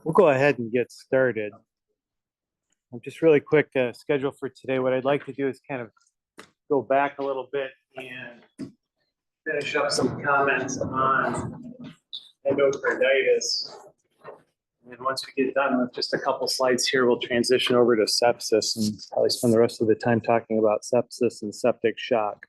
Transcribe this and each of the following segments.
We'll go ahead and get started. Just really quick schedule for today. What I'd like to do is kind of go back a little bit and finish up some comments on endocarditis. And once we get done with just a couple slides here, we'll transition over to sepsis and probably spend the rest of the time talking about sepsis and septic shock.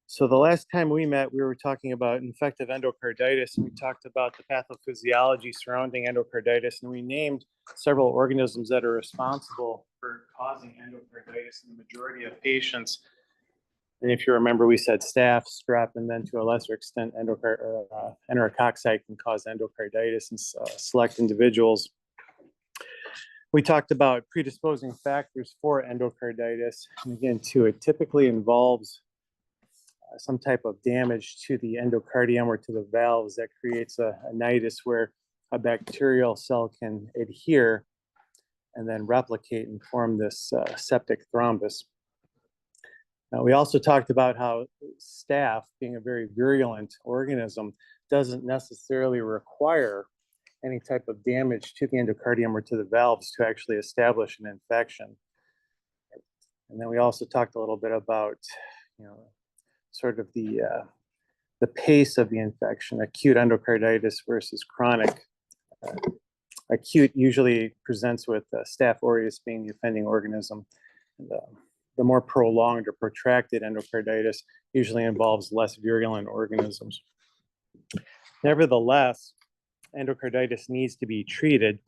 So the last time we met, we were talking about infective endocarditis, and we talked about the pathophysiology surrounding endocarditis, and we named several organisms that are responsible for causing endocarditis in the majority of patients. And if you remember, we said staph, strep, and then to a lesser extent, enterococci can cause endocarditis in select individuals. We talked about predisposing factors for endocarditis. And again, too, it typically involves some type of damage to the endocardium or to the valves that creates a nidus where a bacterial cell can adhere and then replicate and form this septic thrombus. We also talked about how staph, being a very virulent organism, doesn't necessarily require any type of damage to the endocardium or to the valves to actually establish an infection. And then we also talked a little bit about, sort of the pace of the infection, acute endocarditis versus chronic. Acute usually presents with Staph aureus being the offending organism. And, the more prolonged or protracted endocarditis usually involves less virulent organisms. Nevertheless, endocarditis needs to be treated.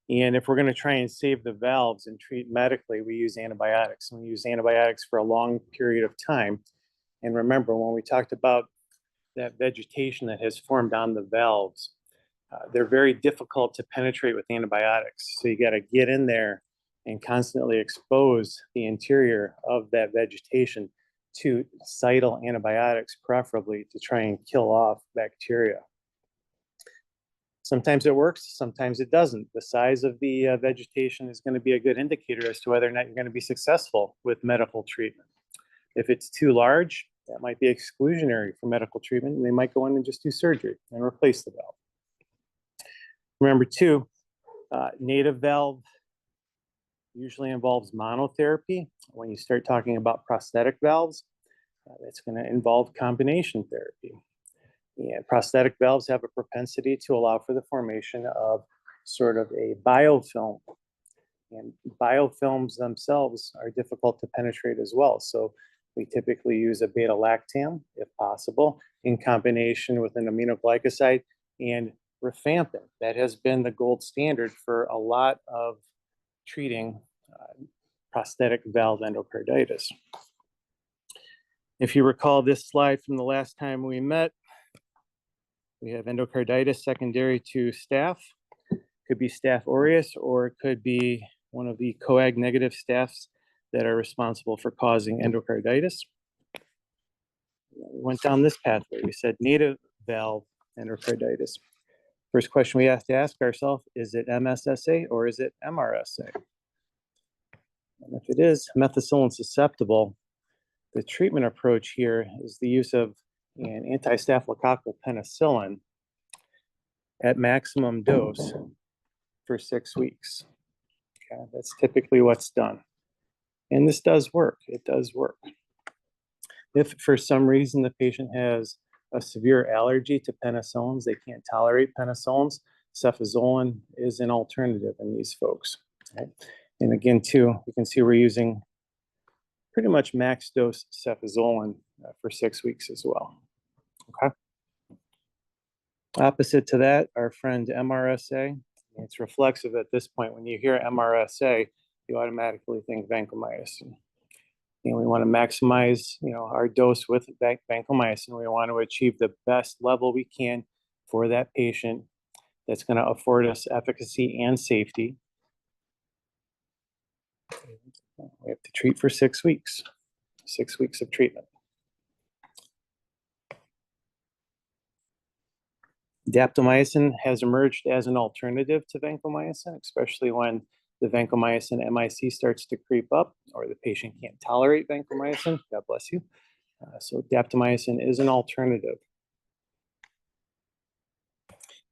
And if we're going to try and save the valves and treat medically, we use antibiotics. And we use antibiotics for a long period of time. And remember, when we talked about that vegetation that has formed on the valves, they're very difficult to penetrate with antibiotics. So you got to get in there and constantly expose the interior of that vegetation to cytal antibiotics, preferably to try and kill off bacteria. Sometimes it works, sometimes it doesn't. The size of the vegetation is going to be a good indicator as to whether or not you're going to be successful with medical treatment. If it's too large, that might be exclusionary for medical treatment, and they might go in and just do surgery and replace the valve. Remember, too, native valve usually involves monotherapy. When you start talking about prosthetic valves, it's going to involve combination therapy. And prosthetic valves have a propensity to allow for the formation of sort of a biofilm. And biofilms themselves are difficult to penetrate as well. So we typically use a beta-lactam, if possible, in combination with an aminoglycoside and rifampin. That has been the gold standard for a lot of treating prosthetic valve endocarditis. If you recall this slide from the last time we met, we have endocarditis secondary to staph. Could be Staph aureus, or it could be one of the coag-negative staphs that are responsible for causing endocarditis. We went down this pathway. We said native valve endocarditis. First question we have to ask ourselves, is it MSSA or is it MRSA? And if it is methicillin susceptible, the treatment approach here is the use of an anti-staphylococcal penicillin at maximum dose for 6 weeks. Okay, that's typically what's done. And this does work. It does work. If for some reason the patient has a severe allergy to penicillins, they can't tolerate penicillins, cefazolin is an alternative in these folks. Okay? And again, too, you can see we're using pretty much max dose cefazolin for 6 weeks as well. Okay. Opposite to that, our friend MRSA. It's reflexive at this point. When you hear MRSA, you automatically think vancomycin. And we want to maximize, our dose with vancomycin. We want to achieve the best level we can for that patient that's going to afford us efficacy and safety. We have to treat for 6 weeks, 6 weeks of treatment. Daptomycin has emerged as an alternative to vancomycin, especially when the vancomycin MIC starts to creep up or the patient can't tolerate vancomycin. God bless you. So daptomycin is an alternative.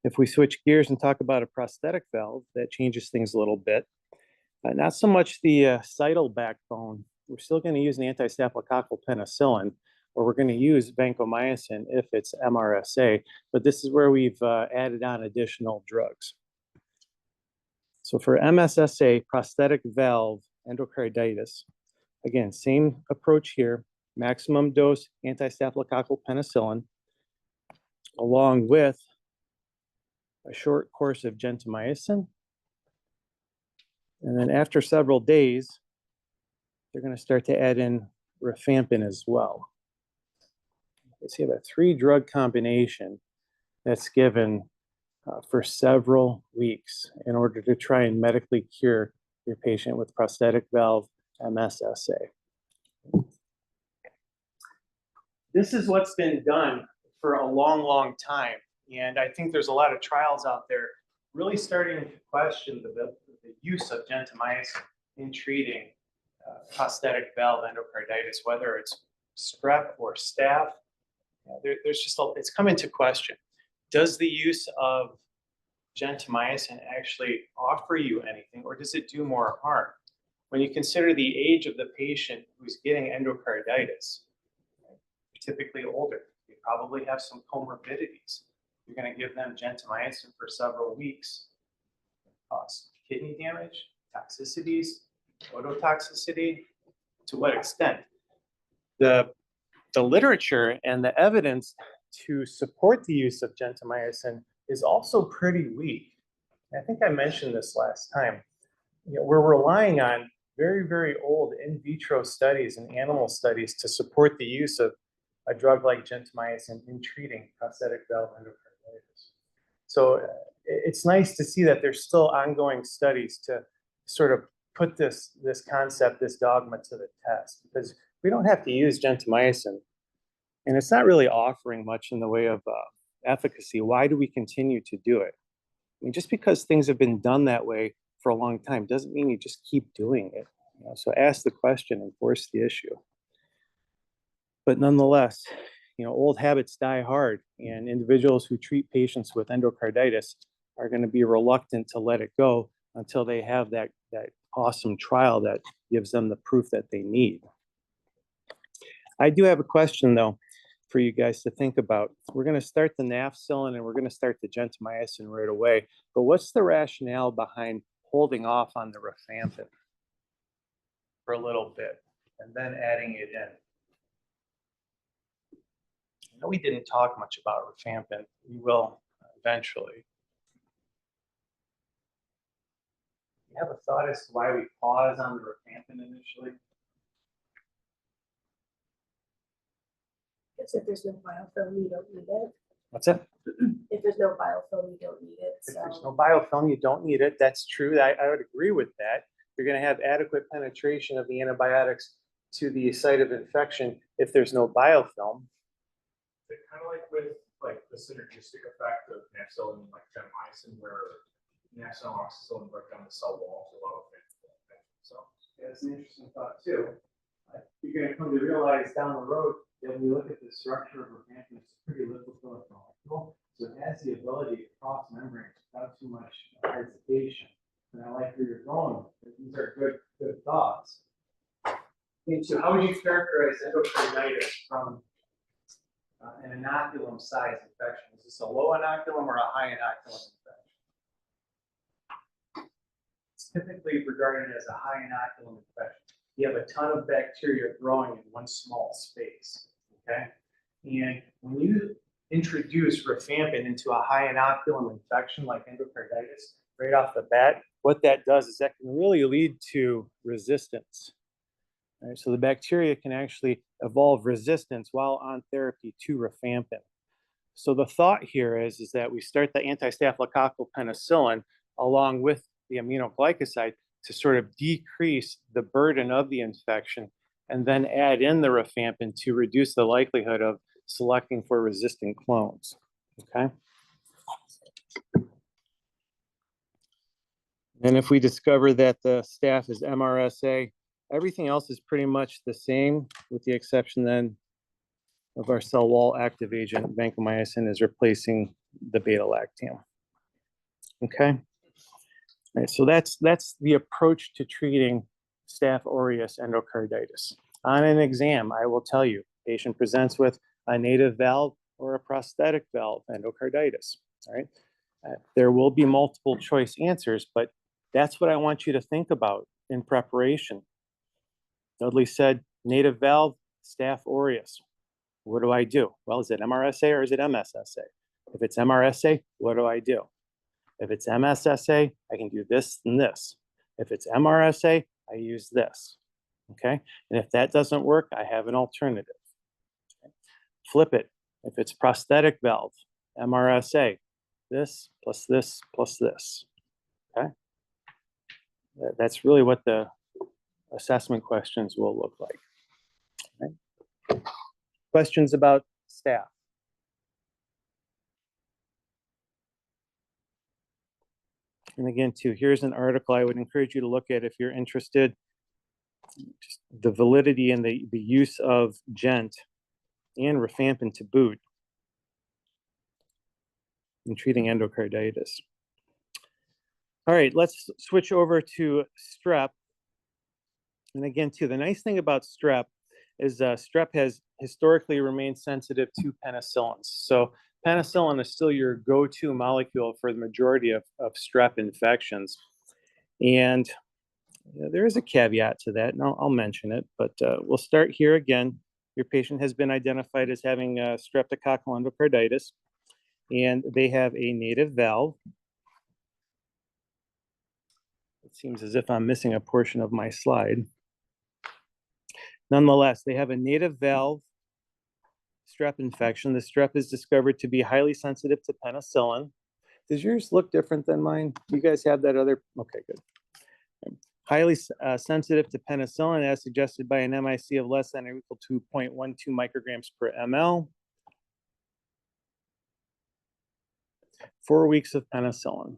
If we switch gears and talk about a prosthetic valve, that changes things a little bit. Not so much the sidle backbone. We're still going to use an anti-staphylococcal penicillin, or we're going to use vancomycin if it's MRSA, but this is where we've added on additional drugs. So for MSSA, prosthetic valve endocarditis, again, same approach here, maximum dose anti-staphylococcal penicillin, along with a short course of gentamicin. And then after several days, they're going to start to add in rifampin as well. So you have a 3-drug combination that's given for several weeks in order to try and medically cure your patient with prosthetic valve MSSA. This is what's been done for a long, long time. And I think there's a lot of trials out there really starting to question the use of gentamicin in treating prosthetic valve endocarditis, whether it's strep or staph. There's just it's come into question. Does the use of gentamicin actually offer you anything, or does it do more harm? When you consider the age of the patient who's getting endocarditis, typically older, they probably have some comorbidities. You're going to give them gentamicin for several weeks. Cause kidney damage, toxicities, ototoxicity. To what extent? The literature and the evidence to support the use of gentamicin is also pretty weak. I think I mentioned this last time. We're relying on very, very old in vitro studies and animal studies to support the use of a drug like gentamicin in treating prosthetic valve endocarditis. So it's nice to see that there's still ongoing studies to sort of put this concept, this dogma to the test, because we don't have to use gentamicin, and it's not really offering much in the way of efficacy. Why do we continue to do it? I mean, just because things have been done that way for a long time doesn't mean you just keep doing it. So ask the question and force the issue. But nonetheless, old habits die hard, and individuals who treat patients with endocarditis are going to be reluctant to let it go until they have that awesome trial that gives them the proof that they need. I do have a question, though, for you guys to think about. We're going to start the nafcillin and we're going to start the gentamicin right away. But what's the rationale behind holding off on the rifampin for a little bit and then adding it in? I know we didn't talk much about rifampin. We will eventually. You have a thought as to why we pause on the rifampin initially? If there's no biofilm, you don't need it. What's that? If there's no biofilm, you don't need it. If there's no biofilm, you don't need it. That's true. I would agree with that. You're going to have adequate penetration of the antibiotics to the site of infection if there's no biofilm. It's kind of like with the synergistic effect of nafcillin and gentamicin, where nafcillin and oxacillin break down the cell wall to allow infection cells. Yeah, that's an interesting thought too. You're going to come to realize down the road that when you look at the structure of rifampin, it's a pretty lipophilic molecule, so it has the ability to cross membranes without too much hesitation. And I like where you're going. These are good thoughts. So how would you characterize endocarditis from an inoculum size infection? Is this a low inoculum or a high inoculum infection? It's typically regarded as a high inoculum infection. You have a ton of bacteria growing in one small space, okay? And when you introduce rifampin into a high inoculum infection like endocarditis, right off the bat, what that does is that can really lead to resistance. Right? So the bacteria can actually evolve resistance while on therapy to rifampin. So the thought here is that we start the anti-staphylococcal penicillin along with the aminoglycoside to sort of decrease the burden of the infection, and then add in the rifampin to reduce the likelihood of selecting for resistant clones, okay? And if we discover that the staph is MRSA, everything else is pretty much the same, with the exception then of our cell wall active agent, vancomycin, is replacing the beta-lactam. Okay. All right, so that's the approach to treating Staph aureus endocarditis. On an exam, I will tell you, patient presents with a native valve or a prosthetic valve endocarditis. All right. There will be multiple choice answers, but that's what I want you to think about in preparation. Dudley said, native valve, Staph aureus. What do I do? Well, is it MRSA or is it MSSA? If it's MRSA, what do I do? If it's MSSA, I can do this and this. If it's MRSA, I use this. Okay. And if that doesn't work, I have an alternative. Okay? Flip it. If it's prosthetic valve, MRSA, this plus this plus this. Okay. That's really what the assessment questions will look like. Okay? Questions about staph? And again, too, here's an article I would encourage you to look at if you're interested. Just the validity and the use of gent and rifampin to boot in treating endocarditis. All right, let's switch over to strep. And again, too, the nice thing about strep is strep has historically remained sensitive to penicillins. So penicillin is still your go-to molecule for the majority of strep infections. And there is a caveat to that, and I'll mention it, but we'll start here again. Your patient has been identified as having streptococcal endocarditis, and they have a native valve. It seems as if I'm missing a portion of my slide. Nonetheless, they have a native valve strep infection. The strep is discovered to be highly sensitive to penicillin. Does yours look different than mine? You guys have that other? Okay, good. Highly sensitive to penicillin, as suggested by an MIC of less than or equal to 0.12 micrograms per ml. 4 weeks of penicillin.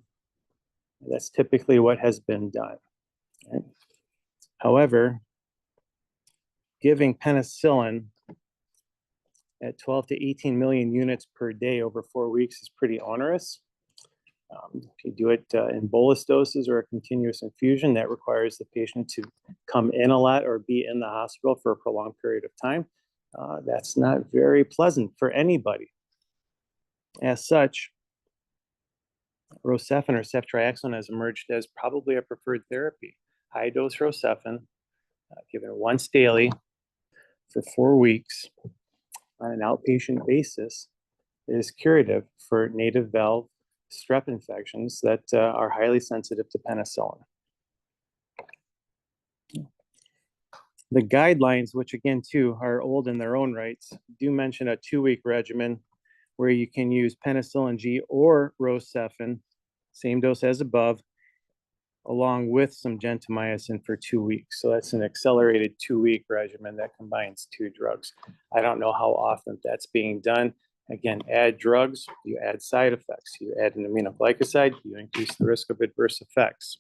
That's typically what has been done. Okay. However, giving penicillin at 12 to 18 million units per day over 4 weeks is pretty onerous. If you do it in bolus doses or a continuous infusion, that requires the patient to come in a lot or be in the hospital for a prolonged period of time. That's not very pleasant for anybody. As such, Rocephin or ceftriaxone has emerged as probably a preferred therapy. High dose Rocephin, given once daily for 4 weeks on an outpatient basis, is curative for native valve strep infections that are highly sensitive to penicillin. The guidelines, which again, too, are old in their own rights, do mention a 2-week regimen where you can use penicillin G or Rocephin, same dose as above, along with some gentamicin for 2 weeks. So that's an accelerated 2-week regimen that combines 2 drugs. I don't know how often that's being done. Again, add drugs, you add side effects. You add an aminoglycoside, you increase the risk of adverse effects.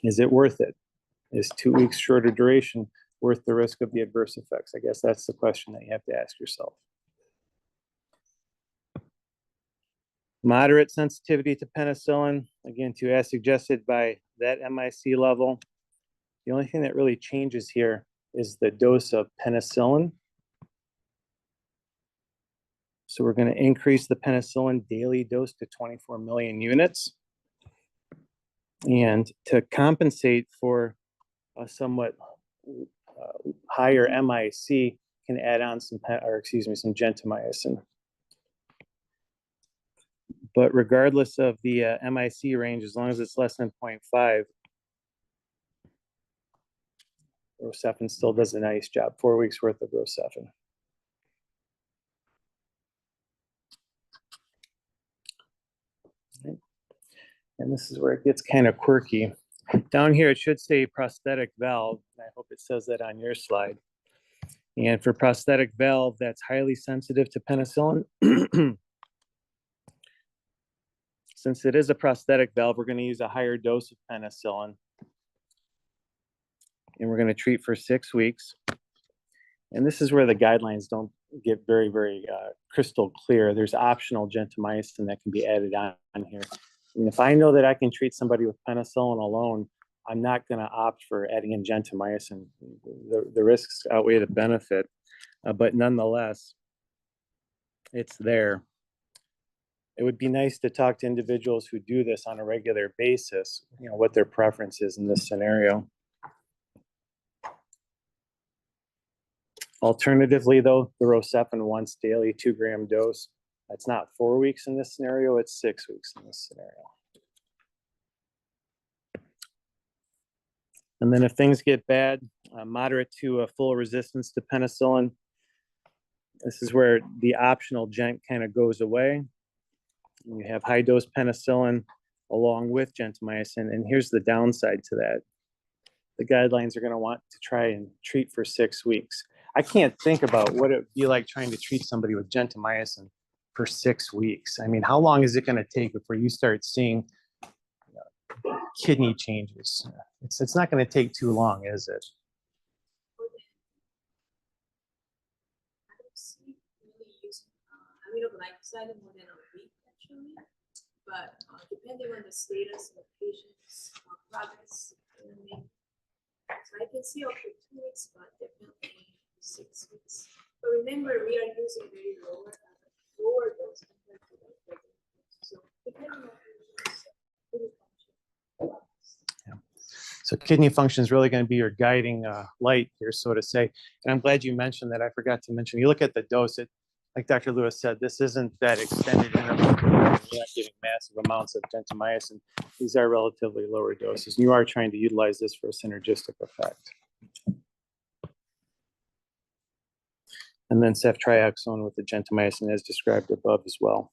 Is it worth it? Is 2 weeks shorter duration worth the risk of the adverse effects? I guess that's the question that you have to ask yourself. Moderate sensitivity to penicillin, again, as suggested by that MIC level. The only thing that really changes here is the dose of penicillin. So we're going to increase the penicillin daily dose to 24 million units. And to compensate for a somewhat higher MIC, can add on some gentamicin. But regardless of the MIC range, as long as it's less than 0.5, Rocephin still does a nice job. 4 weeks worth of Rocephin. Okay. And this is where it gets kind of quirky. Down here, it should say prosthetic valve. I hope it says that on your slide. And for prosthetic valve, that's highly sensitive to penicillin. Since it is a prosthetic valve, we're going to use a higher dose of penicillin. And we're going to treat for 6 weeks. And this is where the guidelines don't get very, very crystal clear. There's optional gentamicin that can be added on here. And if I know that I can treat somebody with penicillin alone, I'm not going to opt for adding in gentamicin. The risks outweigh the benefit, but nonetheless, it's there. It would be nice to talk to individuals who do this on a regular basis, you know, what their preference is in this scenario. Alternatively, though, the Rocephin once daily 2-gram dose, that's not 4 weeks in this scenario, it's 6 weeks in this scenario. And then if things get bad, moderate to a full resistance to penicillin, this is where the optional gent kind of goes away. You have high dose penicillin along with gentamicin. And here's the downside to that. The guidelines are going to want to try and treat for 6 weeks. I can't think about what it would be like trying to treat somebody with gentamicin for 6 weeks. I mean, how long is it going to take before you start seeing kidney changes? It's not going to take too long, is it? I don't see really using aminoglycoside more than a week actually, but depending on the status of the patient's progress, I mean, so I can see up to 2 weeks, but definitely 6 weeks. But remember, we are using very lower dose compared to the regular dose. So depending on the kidney function. Yeah. So kidney function is really going to be your guiding light here, so to say. And I'm glad you mentioned that. I forgot to mention, you look at the dose, like Dr. Lewis said, this isn't that extended interval. You're not getting massive amounts of gentamicin. These are relatively lower doses. And you are trying to utilize this for a synergistic effect. And then ceftriaxone with the gentamicin as described above as well.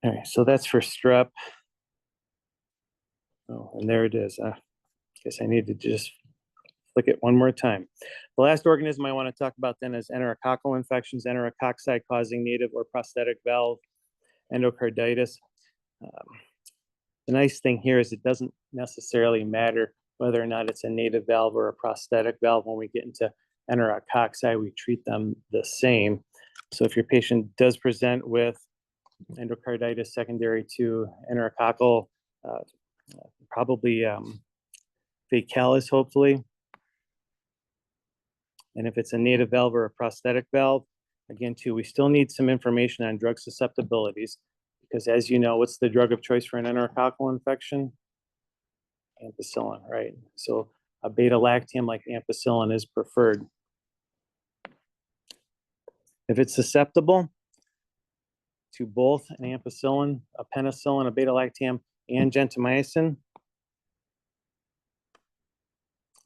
All right, so that's for strep. Oh, and there it is. I guess I need to just flick it one more time. The last organism I want to talk about then is enterococcal infections, enterococci causing native or prosthetic valve endocarditis. The nice thing here is it doesn't necessarily matter whether or not it's a native valve or a prosthetic valve. When we get into enterococci, we treat them the same. So if your patient does present with endocarditis secondary to enterococcal, probably facialis, hopefully. And if it's a native valve or a prosthetic valve, again, too, we still need some information on drug susceptibilities, because as you know, what's the drug of choice for an enterococcal infection? Ampicillin, right? So a beta-lactam like ampicillin is preferred. If it's susceptible to both an ampicillin, a penicillin, a beta-lactam, and gentamicin,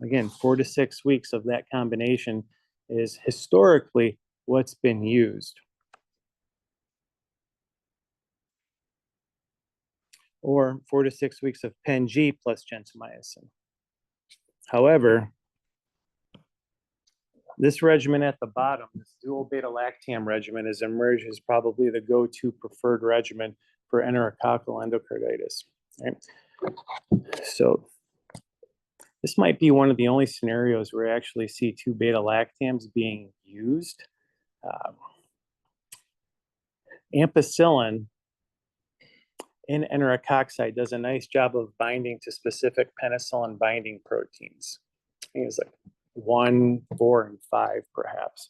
again, 4 to 6 weeks of that combination is historically what's been used. Or 4 to 6 weeks of Pen-G plus gentamicin. However, this regimen at the bottom, this dual beta-lactam regimen, has emerged as probably the go-to preferred regimen for enterococcal endocarditis. Right? So this might be one of the only scenarios where I actually see 2 beta-lactams being used. Ampicillin in enterococci does a nice job of binding to specific penicillin binding proteins. I think it's like 1, 4, and 5, perhaps.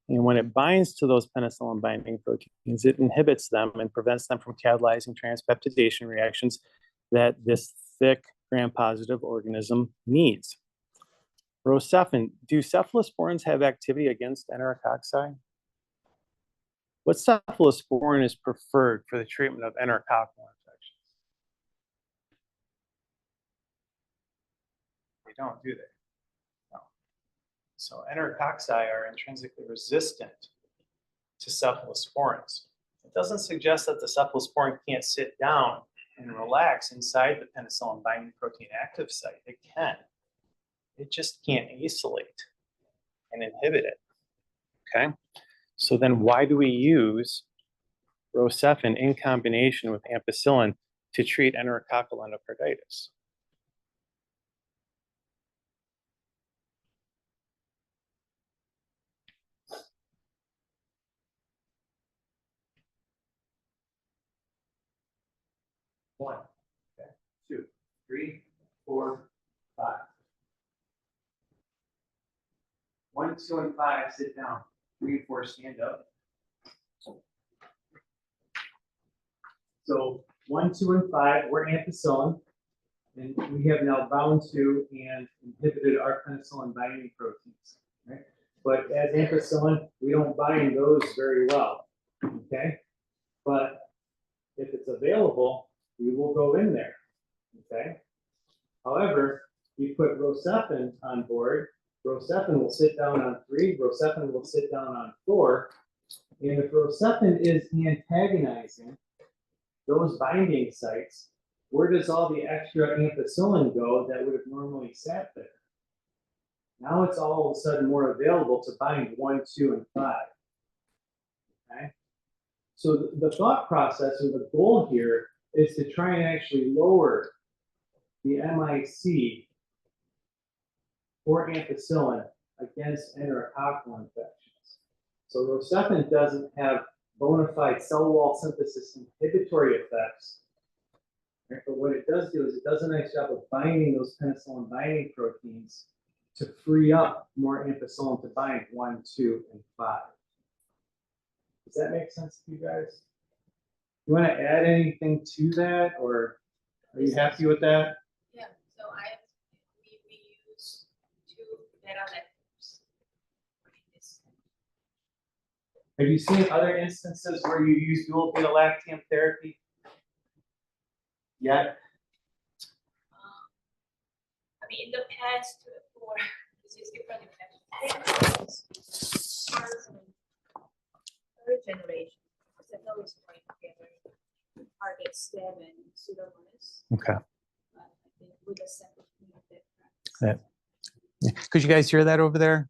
And when it binds to those penicillin binding proteins, it inhibits them and prevents them from catalyzing transpeptidation reactions that this thick gram-positive organism needs. Rocephin, do cephalosporins have activity against enterococci? What cephalosporin is preferred for the treatment of enterococcal infections? They don't, do they? No. So enterococci are intrinsically resistant to cephalosporins. It doesn't suggest that the cephalosporin can't sit down and relax inside the penicillin binding protein active site. It can. It just can't isolate and inhibit it. Okay? So then why do we use Rocephin in combination with ampicillin to treat enterococcal endocarditis? One, okay, 2, 3, 4, 5. 1, 2, and 5, sit down. 3 and 4, stand up. So 1, 2, and 5 were ampicillin, and we have now bound to and inhibited our penicillin binding proteins. Right? But as ampicillin, we don't bind those very well. Okay, but if it's available, we will go in there. Okay. However, you put Rocephin on board. Rocephin will sit down on 3. Rocephin will sit down on 4. And if Rocephin is antagonizing those binding sites, where does all the extra ampicillin go that would have normally sat there? Now it's all of a sudden more available to bind 1, 2, and 5. Okay? So the thought process or the goal here is to try and actually lower the MIC for ampicillin against enterococcal infections. So Rocephin doesn't have bona fide cell wall synthesis inhibitory effects. Right? But what it does do is it does a nice job of binding those penicillin binding proteins to free up more ampicillin to bind 1, 2, and 5. Does that make sense to you guys? You want to add anything to that, or are you happy with that? Yeah, so we use 2 beta lactams. Have you seen other instances where you use dual beta lactam therapy? Yet? I mean, in the past, for this is different infections. Third generation, several is going together, target stem and pseudomonas. Okay. But I think with a separate Could you guys hear that over there?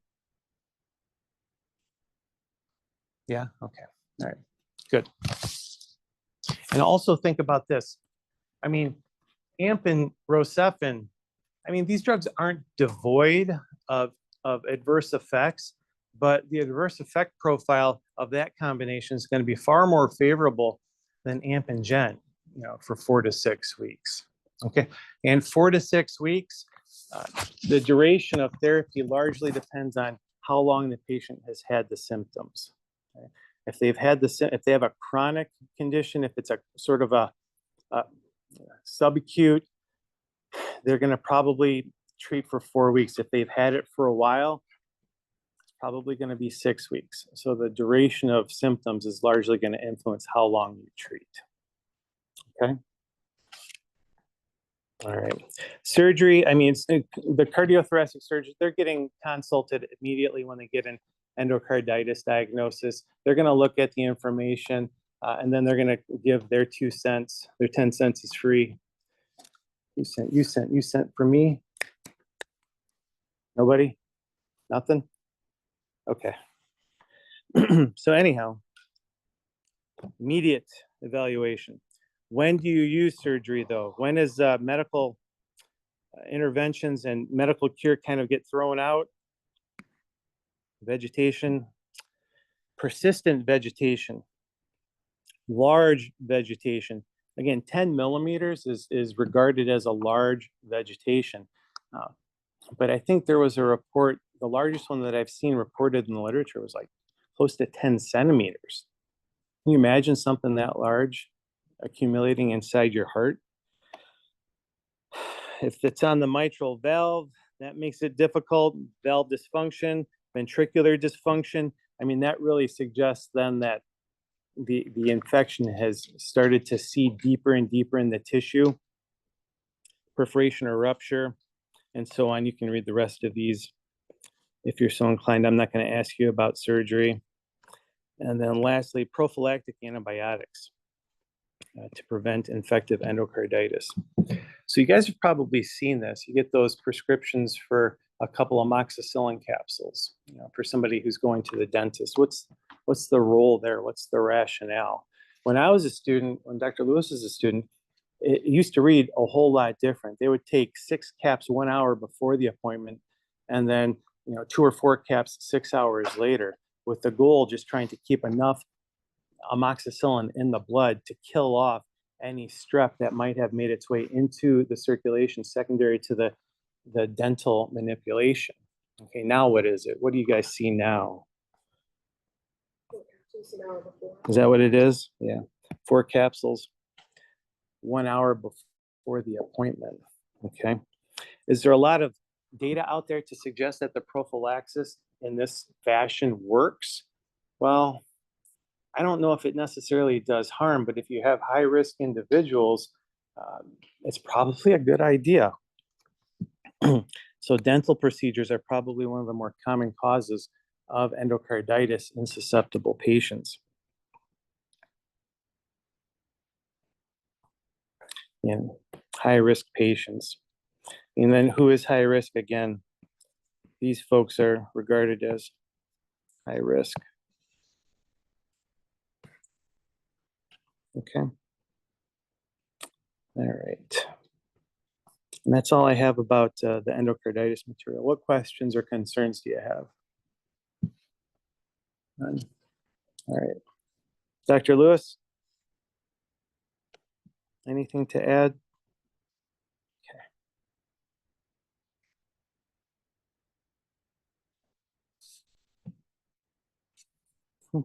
Yeah, okay, all right, good. And also think about this. I mean, AMP and Rocephin, I mean, these drugs aren't devoid of adverse effects, but the adverse effect profile of that combination is going to be far more favorable than AMP and Gen, for 4 to 6 weeks. Okay, and 4 to 6 weeks, the duration of therapy largely depends on how long the patient has had the symptoms. Okay? If they have a chronic condition, if it's a sort of a subacute, they're going to probably treat for 4 weeks. If they've had it for a while, it's probably going to be 6 weeks. So the duration of symptoms is largely going to influence how long you treat. Okay. All right. Surgery, I mean, the cardiothoracic surgeons, they're getting consulted immediately when they get an endocarditis diagnosis. They're going to look at the information and then they're going to give their 2 cents. Their 10 cents is free. You sent for me? Nobody? Nothing? Okay. So anyhow, immediate evaluation. When do you use surgery though? When is medical interventions and medical cure kind of get thrown out? Vegetation, persistent vegetation, large vegetation. Again, 10 millimeters is regarded as a large vegetation. But I think there was a report, the largest one that I've seen reported in the literature was like close to 10 centimeters. Can you imagine something that large accumulating inside your heart? If it's on the mitral valve, that makes it difficult. Valve dysfunction, ventricular dysfunction. I mean, that really suggests then that the infection has started to seed deeper and deeper in the tissue, perforation or rupture, and so on. You can read the rest of these if you're so inclined. I'm not going to ask you about surgery. And then lastly, prophylactic antibiotics to prevent infective endocarditis. So you guys have probably seen this. You get those prescriptions for a couple of amoxicillin capsules, for somebody who's going to the dentist. What's the role there? What's the rationale? When I was a student, when Dr. Lewis was a student, it used to read a whole lot different. They would take 6 caps 1 hour before the appointment, and then 2 or 4 caps 6 hours later, with the goal just trying to keep enough amoxicillin in the blood to kill off any strep that might have made its way into the circulation secondary to the dental manipulation. Okay, now what is it? What do you guys see now? Just an hour before. Is that what it is? Yeah. 4 capsules 1 hour before the appointment. Okay. Is there a lot of data out there to suggest that the prophylaxis in this fashion works? Well, I don't know if it necessarily does harm, but if you have high risk individuals, it's probably a good idea. So dental procedures are probably one of the more common causes of endocarditis in susceptible patients. In high risk patients. And then who is high risk? Again, these folks are regarded as high risk. Okay. All right. And that's all I have about the endocarditis material. What questions or concerns do you have? None. All right. Dr. Lewis, anything to add? Okay.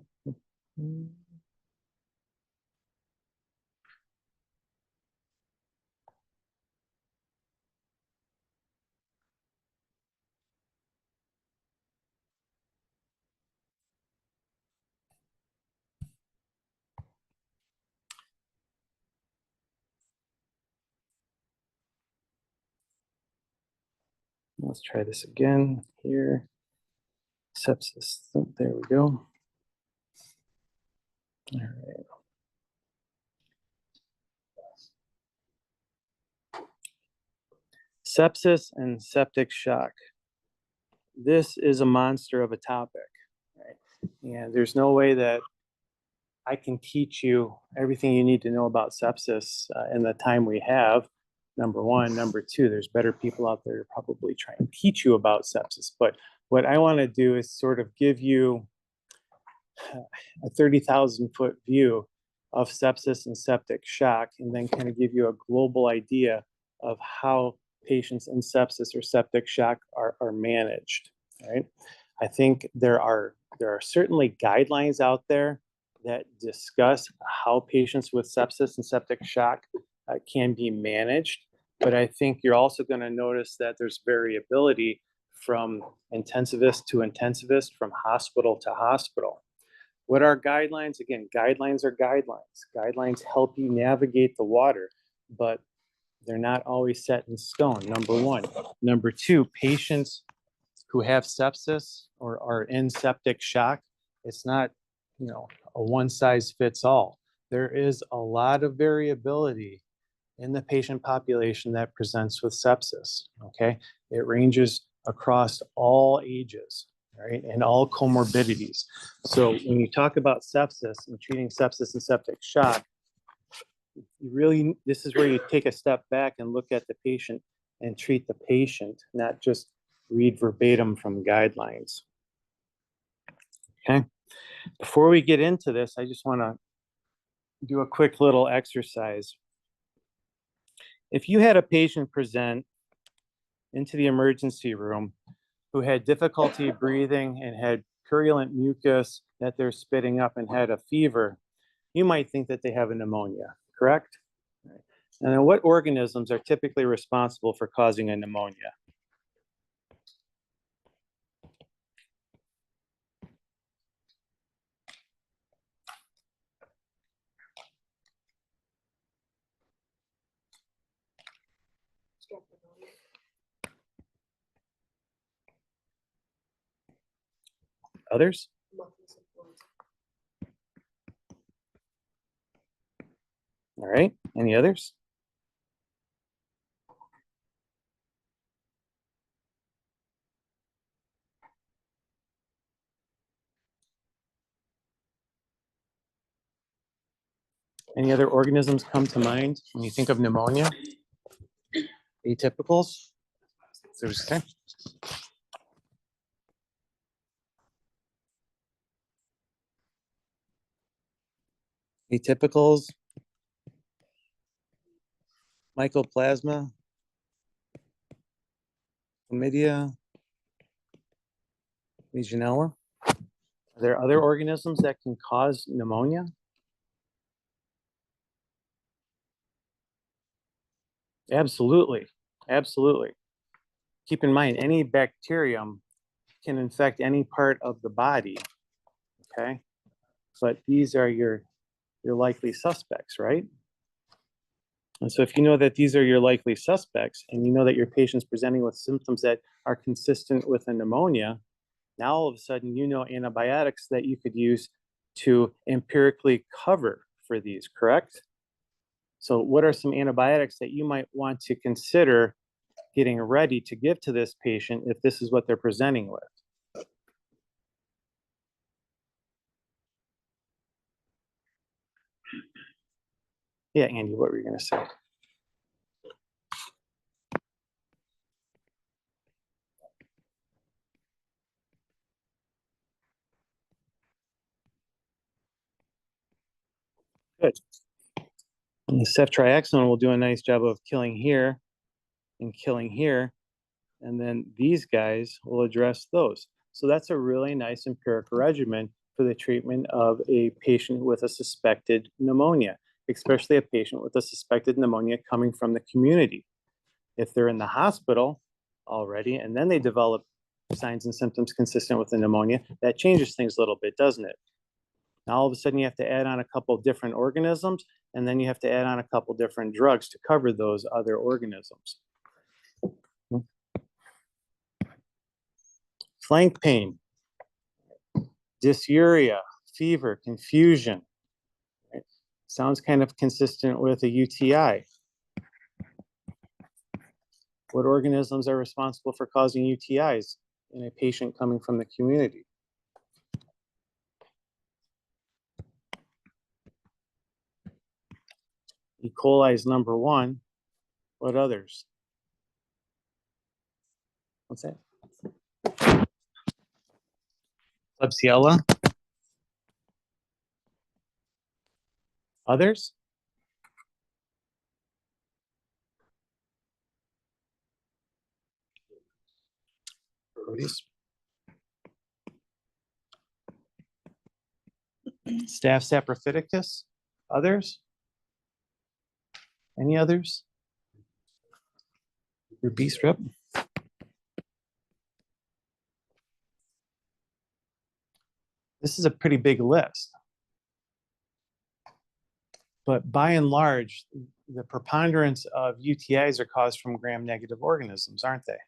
Let's try this again here. Sepsis. Oh, there we go. All right. Sepsis and septic shock. This is a monster of a topic, right? And there's no way that I can teach you everything you need to know about sepsis in the time we have. Number one. Number two, there's better people out there to probably try and teach you about sepsis. But what I want to do is sort of give you a 30,000 foot view of sepsis and septic shock, and then kind of give you a global idea of how patients in sepsis or septic shock are managed, right? I think there are certainly guidelines out there that discuss how patients with sepsis and septic shock can be managed. But I think you're also going to notice that there's variability from intensivist to intensivist, from hospital to hospital. What are guidelines? Again, guidelines are guidelines. Guidelines help you navigate the water, but they're not always set in stone, number one. Number two, patients who have sepsis or are in septic shock, it's not, a one size fits all. There is a lot of variability in the patient population that presents with sepsis, okay? It ranges across all ages, right? And all comorbidities. So when you talk about sepsis and treating sepsis and septic shock, this is where you take a step back and look at the patient and treat the patient, not just read verbatim from guidelines. Okay. Before we get into this, I just want to do a quick little exercise. If you had a patient present into the emergency room who had difficulty breathing and had purulent mucus that they're spitting up and had a fever, you might think that they have a pneumonia, correct? And then what organisms are typically responsible for causing a pneumonia? Others? All right, any others? Any other organisms come to mind when you think of pneumonia? Atypicals? Okay. Atypicals, mycoplasma, chlamydia, Legionella. Are there other organisms that can cause pneumonia? Absolutely, absolutely. Keep in mind, any bacterium can infect any part of the body, okay? But these are your likely suspects, right? And so if you know that these are your likely suspects, and you know that your patient's presenting with symptoms that are consistent with a pneumonia, now all of a sudden you know antibiotics that you could use to empirically cover for these, correct? So what are some antibiotics that you might want to consider getting ready to give to this patient if this is what they're presenting with? Yeah, Andy, what were you going to say? Good. And the ceftriaxone will do a nice job of killing here and killing here. And then these guys will address those. So that's a really nice empirical regimen for the treatment of a patient with a suspected pneumonia, especially a patient with a suspected pneumonia coming from the community. If they're in the hospital already and then they develop signs and symptoms consistent with the pneumonia, that changes things a little bit, doesn't it? Now, all of a sudden, you have to add on a couple of different organisms, and then you have to add on a couple different drugs to cover those other organisms. Flank pain, dysuria, fever, confusion. Right? Sounds kind of consistent with a UTI. What organisms are responsible for causing UTIs in a patient coming from the community? E. coli is number one. What others? What's that? Klebsiella. Others? Proteus. Staph saprophyticus. Others? Any others? Herpes strep. This is a pretty big list. But by and large, the preponderance of UTIs are caused from gram-negative organisms, aren't they?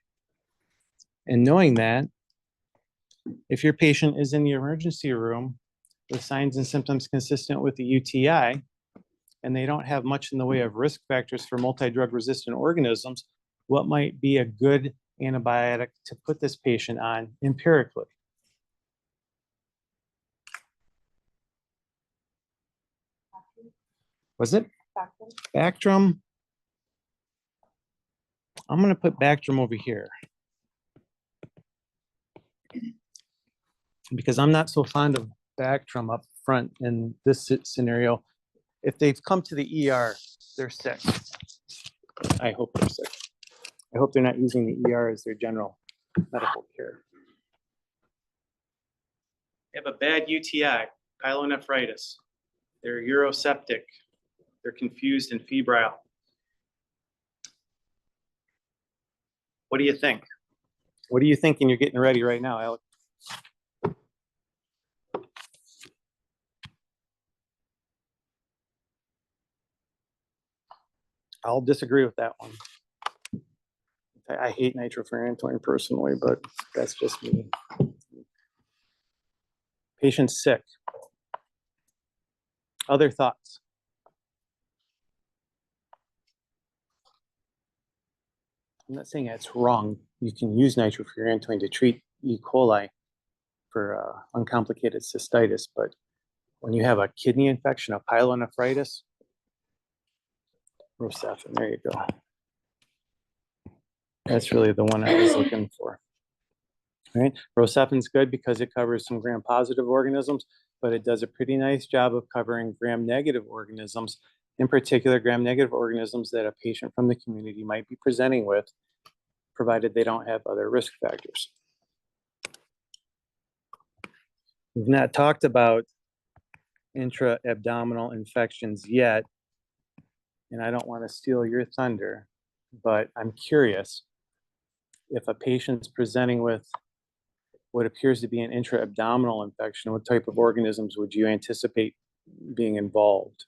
And knowing that, if your patient is in the emergency room with signs and symptoms consistent with the UTI, and they don't have much in the way of risk factors for multi-drug resistant organisms, what might be a good antibiotic to put this patient on empirically? Was it Bactrim? I'm going to put Bactrim over here because I'm not so fond of Bactrim up front in this scenario. If they've come to the ER, they're sick. I hope they're sick. I hope they're not using the ER as their general medical care. They have a bad UTI, pyelonephritis. They're uroseptic. They're confused and febrile. What do you think? What are you thinking you're getting ready right now, Alec? I'll disagree with that one. I hate nitrofurantoin personally, but that's just me. Patient sick. Other thoughts? I'm not saying that's wrong. You can use nitrofurantoin to treat E. coli for uncomplicated cystitis, but when you have a kidney infection, a pyelonephritis, Rocephin, there you go. That's really the one I was looking for. All right, Rocephin's good because it covers some gram-positive organisms, but it does a pretty nice job of covering gram-negative organisms, in particular gram-negative organisms that a patient from the community might be presenting with, provided they don't have other risk factors. We've not talked about intra-abdominal infections yet, and I don't want to steal your thunder, but I'm curious if a patient's presenting with what appears to be an intra-abdominal infection, what type of organisms would you anticipate being involved?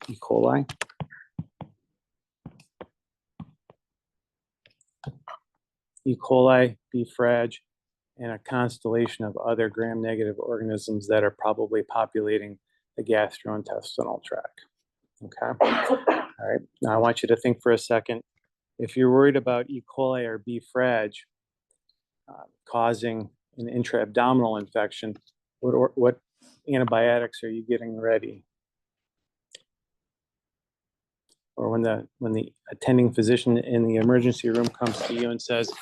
E. coli? E. coli, B. frag, and a constellation of other gram-negative organisms that are probably populating the gastrointestinal tract. Okay. All right. Now I want you to think for a second. If you're worried about E. coli or B. frag causing an intra-abdominal infection, what antibiotics are you getting ready? Or when the attending physician in the emergency room comes to you and says,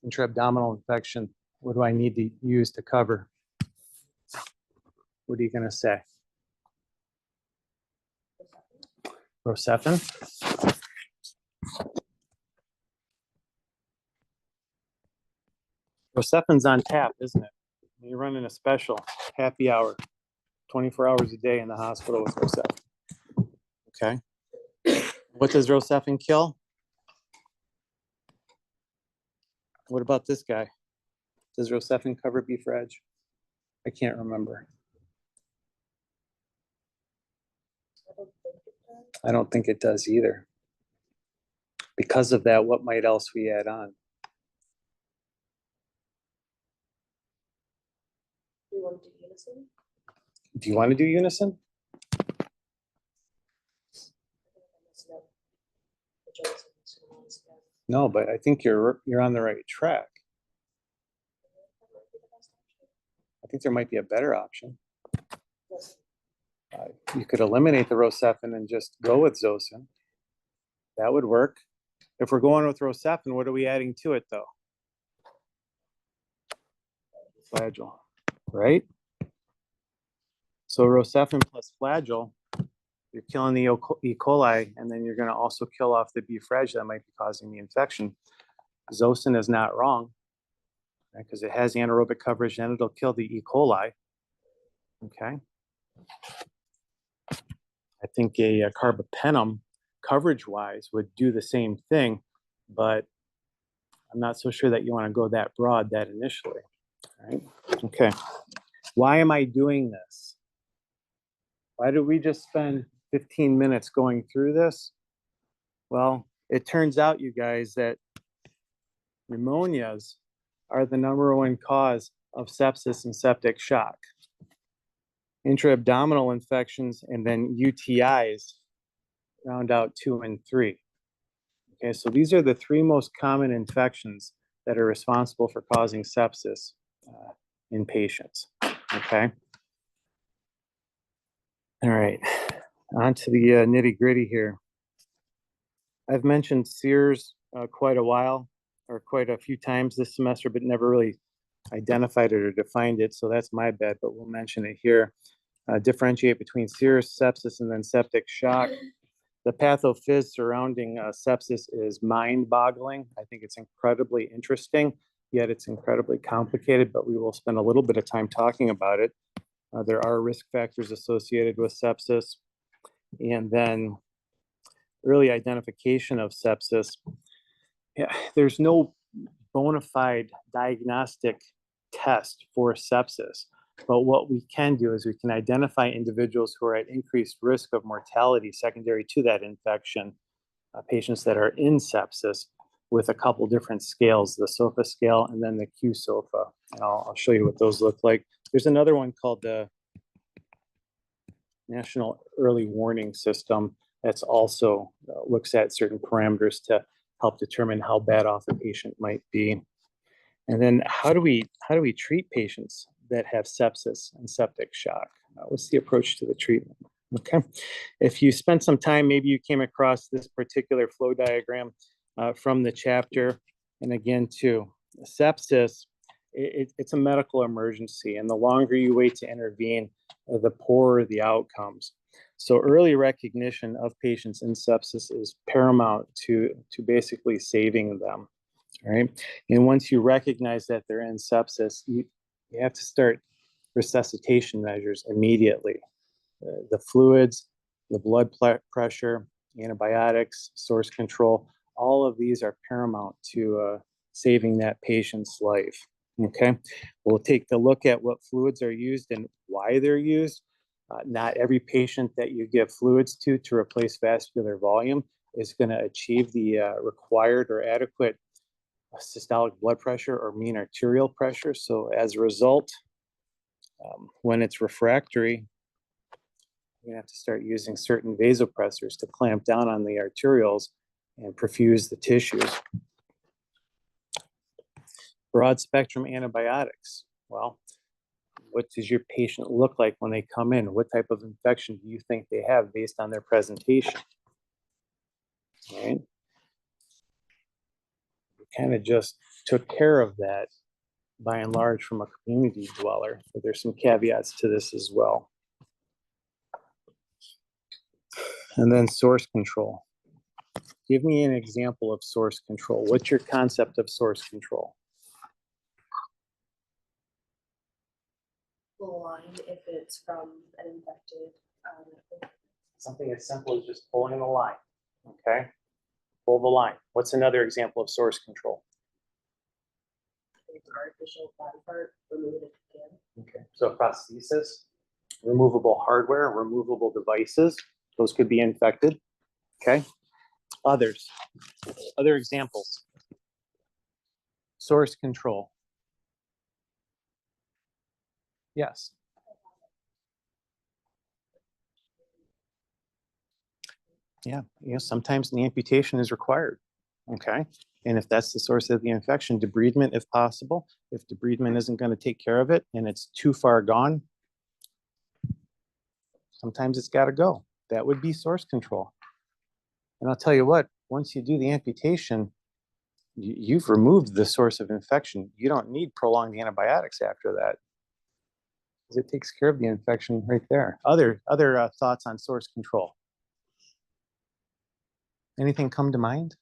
intra-abdominal infection, what do I need to use to cover? What are you going to say? Rocephin? Rocephin's on tap, isn't it? You're running a special happy hour, 24 hours a day in the hospital with Rocephin. Okay. What does Rocephin kill? What about this guy? Does Rocephin cover B. frag? I can't remember. I don't think it does either. Because of that, what might else we add on? Do you want to do unison? Do you want to do unison? No, but I think you're on the right track. I think there might be a better option. You could eliminate the Rocephin and just go with Zosyn. That would work. If we're going with Rocephin, what are we adding to it though? Flagyl, right? So Rocephin plus Flagyl, you're killing the E. coli, and then you're going to also kill off the B. frag that might be causing the infection. Zosyn is not wrong, because it has anaerobic coverage and it'll kill the E. coli. Okay. I think a carbapenem, coverage-wise, would do the same thing, but I'm not so sure that you want to go that broad that initially. All right. Okay. Why am I doing this? Why did we just spend 15 minutes going through this? Well, it turns out, you guys, that pneumonias are the #1 cause of sepsis and septic shock. Intra-abdominal infections and then UTIs round out 2 and 3. Okay, so these are the 3 most common infections that are responsible for causing sepsis in patients. Okay. All right, on to the nitty gritty here. I've mentioned SEERS quite a few times this semester, but never really identified it or defined it. So that's my bad, but we'll mention it here. Differentiate between SEERS, sepsis, and then septic shock. The pathophys surrounding sepsis is mind-boggling. I think it's incredibly interesting, yet it's incredibly complicated, but we will spend a little bit of time talking about it. There are risk factors associated with sepsis, and then early identification of sepsis. Yeah, there's no bona fide diagnostic test for sepsis, but what we can do is we can identify individuals who are at increased risk of mortality secondary to that infection, patients that are in sepsis, with a couple different scales, the SOFA scale and then the Q-SOFA. And I'll show you what those look like. There's another one called the National Early Warning System that's also looks at certain parameters to help determine how bad off a patient might be. And then how do we treat patients that have sepsis and septic shock. What's the approach to the treatment? Okay. If you spent some time, maybe you came across this particular flow diagram from the chapter. And again, too, sepsis, it's a medical emergency. And the longer you wait to intervene, the poorer the outcomes. So early recognition of patients in sepsis is paramount to basically saving them. All right. And once you recognize that they're in sepsis, you have to start resuscitation measures immediately. The fluids, the blood pressure, antibiotics, source control, all of these are paramount to saving that patient's life. Okay, we'll take a look at what fluids are used and why they're used. Not every patient that you give fluids to replace vascular volume is going to achieve the required or adequate systolic blood pressure or mean arterial pressure. So as a result, when it's refractory, you're gonna have to start using certain vasopressors to clamp down on the arterioles and perfuse the tissues. Broad spectrum antibiotics. Well, what does your patient look like when they come in? What type of infection do you think they have based on their presentation? Right? We kind of just took care of that by and large from a community dweller, but there's some caveats to this as well. And then source control. Give me an example of source control. What's your concept of source control? Blind if it's from an infected. Something as simple as just pulling the line. Okay, pull the line. What's another example of source control? Artificial body part, remove it again. Okay, so prosthesis, removable hardware, removable devices. Those could be infected. Okay, other examples. Source control. Yes. Yeah, sometimes the amputation is required. Okay, and if that's the source of the infection, debridement if possible. If debridement isn't going to take care of it and it's too far gone, sometimes it's got to go. That would be source control. And I'll tell you what, once you do the amputation, you've removed the source of infection. You don't need prolonged antibiotics after that, because it takes care of the infection right there. Other thoughts on source control? Anything come to mind?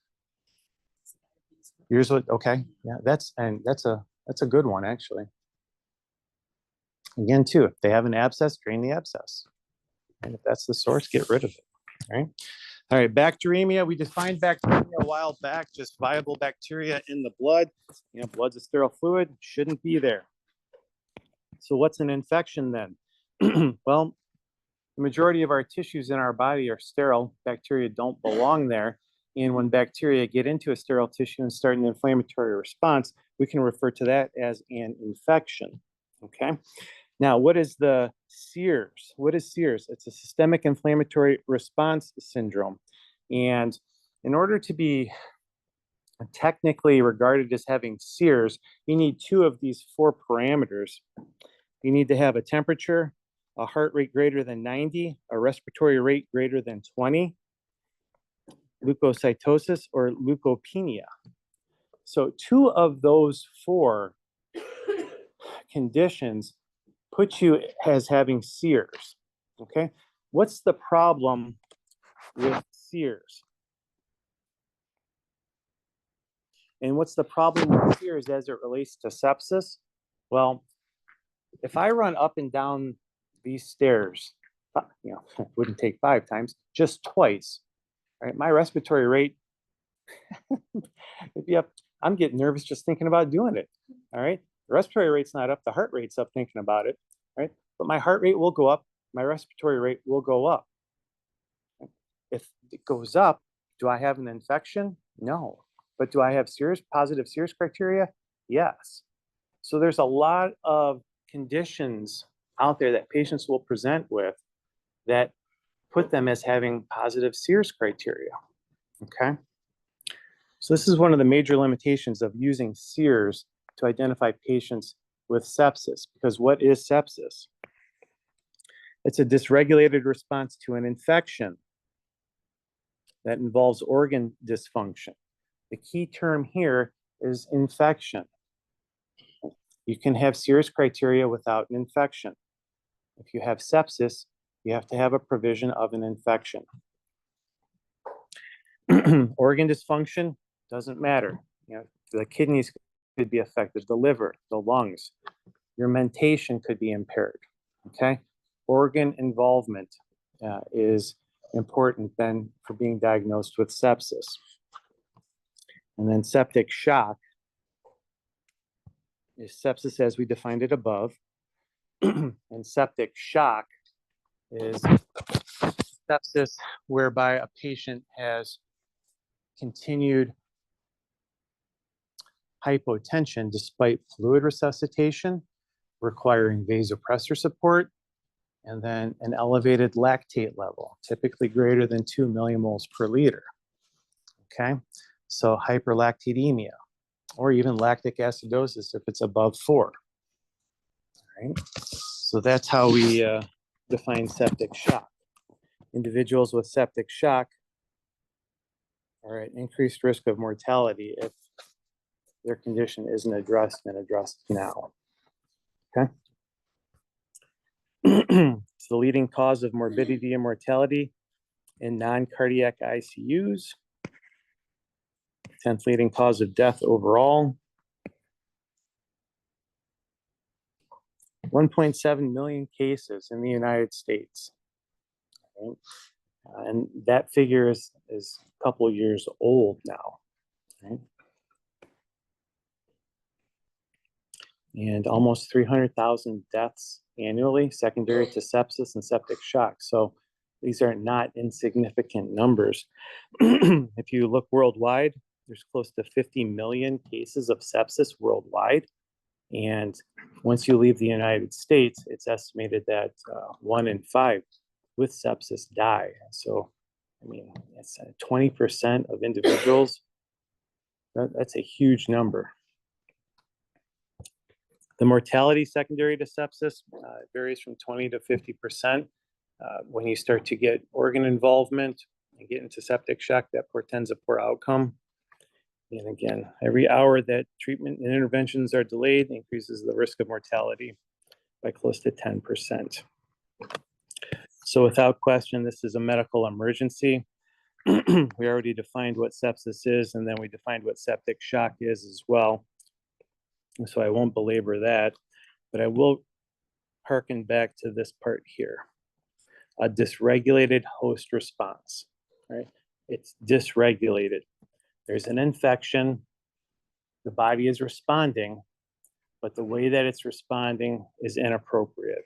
Yours would, okay, yeah, that's a good one actually. Again, too, if they have an abscess, drain the abscess. And if that's the source, get rid of it. All right, bacteremia. We defined bacteremia a while back, just viable bacteria in the blood. Blood's a sterile fluid, shouldn't be there. So what's an infection then? Well, the majority of our tissues in our body are sterile. Bacteria don't belong there. And when bacteria get into a sterile tissue and start an inflammatory response, we can refer to that as an infection. Okay. Now, what is the SIRS? What is SIRS? It's a systemic inflammatory response syndrome. And in order to be technically regarded as having SIRS, you need two of these four parameters. You need to have a temperature, a heart rate greater than 90, a respiratory rate greater than 20, leukocytosis or leukopenia. So two of those four conditions put you as having SIRS. Okay, what's the problem with SIRS? And what's the problem with SIRS as it relates to sepsis? Well, if I run up and down these stairs, it wouldn't take 5 times, just twice, right? My respiratory rate, I'm getting nervous just thinking about doing it, all right? The respiratory rate's not up, the heart rate's up thinking about it, right? But my heart rate will go up, my respiratory rate will go up. If it goes up, do I have an infection? No. But do I have positive SIRS criteria? Yes. So there's a lot of conditions out there that patients will present with that put them as having positive SIRS criteria. Okay. So this is one of the major limitations of using SIRS to identify patients with sepsis. Because what is sepsis? It's a dysregulated response to an infection that involves organ dysfunction. The key term here is infection. You can have serious criteria without an infection. If you have sepsis, you have to have a provision of an infection. Organ dysfunction doesn't matter. You know, the kidneys could be affected, the liver, the lungs. Your mentation could be impaired. Okay, organ involvement is important then for being diagnosed with sepsis. And then septic shock is sepsis as we defined it above. And septic shock is sepsis whereby a patient has continued hypotension despite fluid resuscitation, requiring vasopressor support, and then an elevated lactate level, typically greater than 2 millimoles per liter. Okay, so hyperlactatemia, or even lactic acidosis if it's above 4. All right, so that's how we define septic shock. Individuals with septic shock are at increased risk of mortality if their condition isn't addressed and addressed now. Okay. It's the leading cause of morbidity and mortality in non-cardiac ICUs. 10th leading cause of death overall. 1.7 million cases in the United States. Okay. And that figure is a couple years old now. Okay. And almost 300,000 deaths annually secondary to sepsis and septic shock. So these are not insignificant numbers. If you look worldwide, there's close to 50 million cases of sepsis worldwide. And once you leave the United States, it's estimated that 1 in 5 with sepsis die. So, I mean, it's 20% of individuals. That's a huge number. The mortality secondary to sepsis varies from 20 to 50%. When you start to get organ involvement and get into septic shock, that portends a poor outcome. And again, every hour that treatment and interventions are delayed increases the risk of mortality by close to 10%. So without question, this is a medical emergency. We already defined what sepsis is, and then we defined what septic shock is as well. So I won't belabor that, but I will hearken back to this part here. A dysregulated host response, right? It's dysregulated. There's an infection, the body is responding, but the way that it's responding is inappropriate.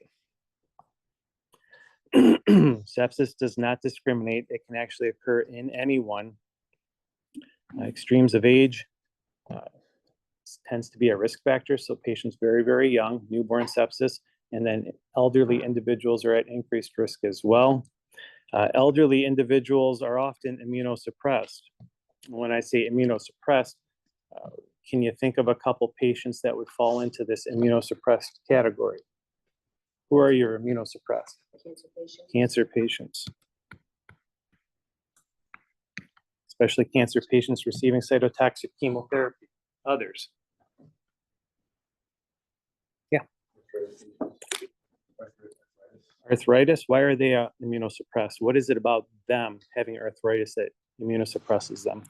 Sepsis does not discriminate. It can actually occur in anyone. Extremes of age tends to be a risk factor. So patients very, very young, newborn sepsis, and then elderly individuals are at increased risk as well. Elderly individuals are often immunosuppressed. When I say immunosuppressed, can you think of a couple patients that would fall into this immunosuppressed category? Who are your immunosuppressed? Cancer patient. Cancer patients. Especially cancer patients receiving cytotoxic chemotherapy. Others. Yeah. Arthritis, why are they immunosuppressed? What is it about them having arthritis that immunosuppresses them?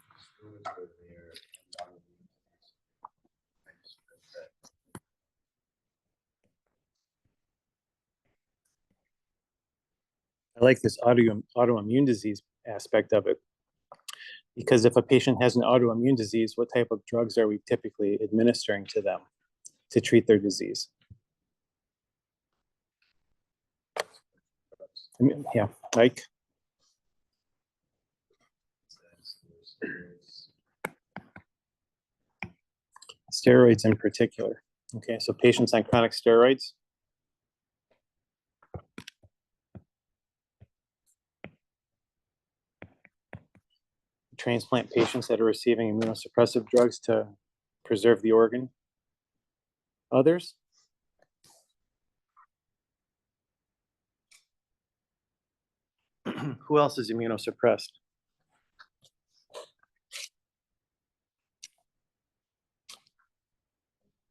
I like this autoimmune disease aspect of it, because if a patient has an autoimmune disease, what type of drugs are we typically administering to them to treat their disease? I mean, yeah, like steroids in particular. Okay, so patients on chronic steroids. Transplant patients that are receiving immunosuppressive drugs to preserve the organ. Others, Who else is immunosuppressed?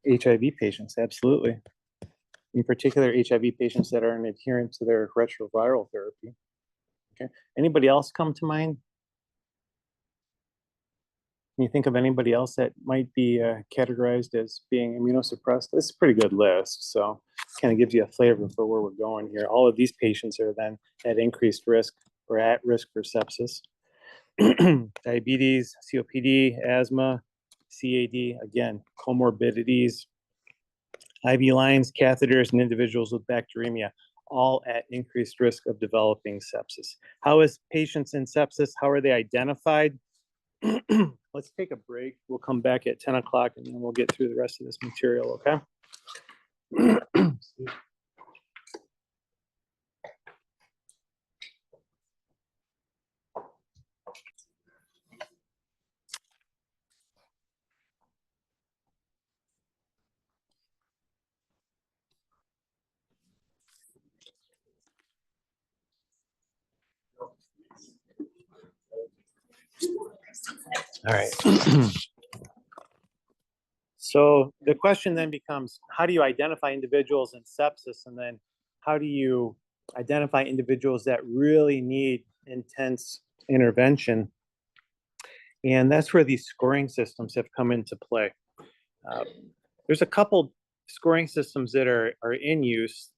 HIV patients, absolutely. In particular, HIV patients that are an adherent to their retroviral therapy. Okay. Anybody else come to mind? Can you think of anybody else that might be categorized as being immunosuppressed? This is a pretty good list, so kind of gives you a flavor for where we're going here. All of these patients are then at increased risk or at risk for sepsis. Diabetes, COPD, asthma, CAD, again, comorbidities, IV lines, catheters, and individuals with bacteremia, all at increased risk of developing sepsis. How is patients in sepsis, how are they identified? Let's take a break. We'll come back at 10 o'clock and then we'll get through the rest of this material, okay? All right. So the question then becomes, how do you identify individuals in sepsis? And then how do you identify individuals that really need intense intervention? And that's where these scoring systems have come into play. There's a couple scoring systems that are in use,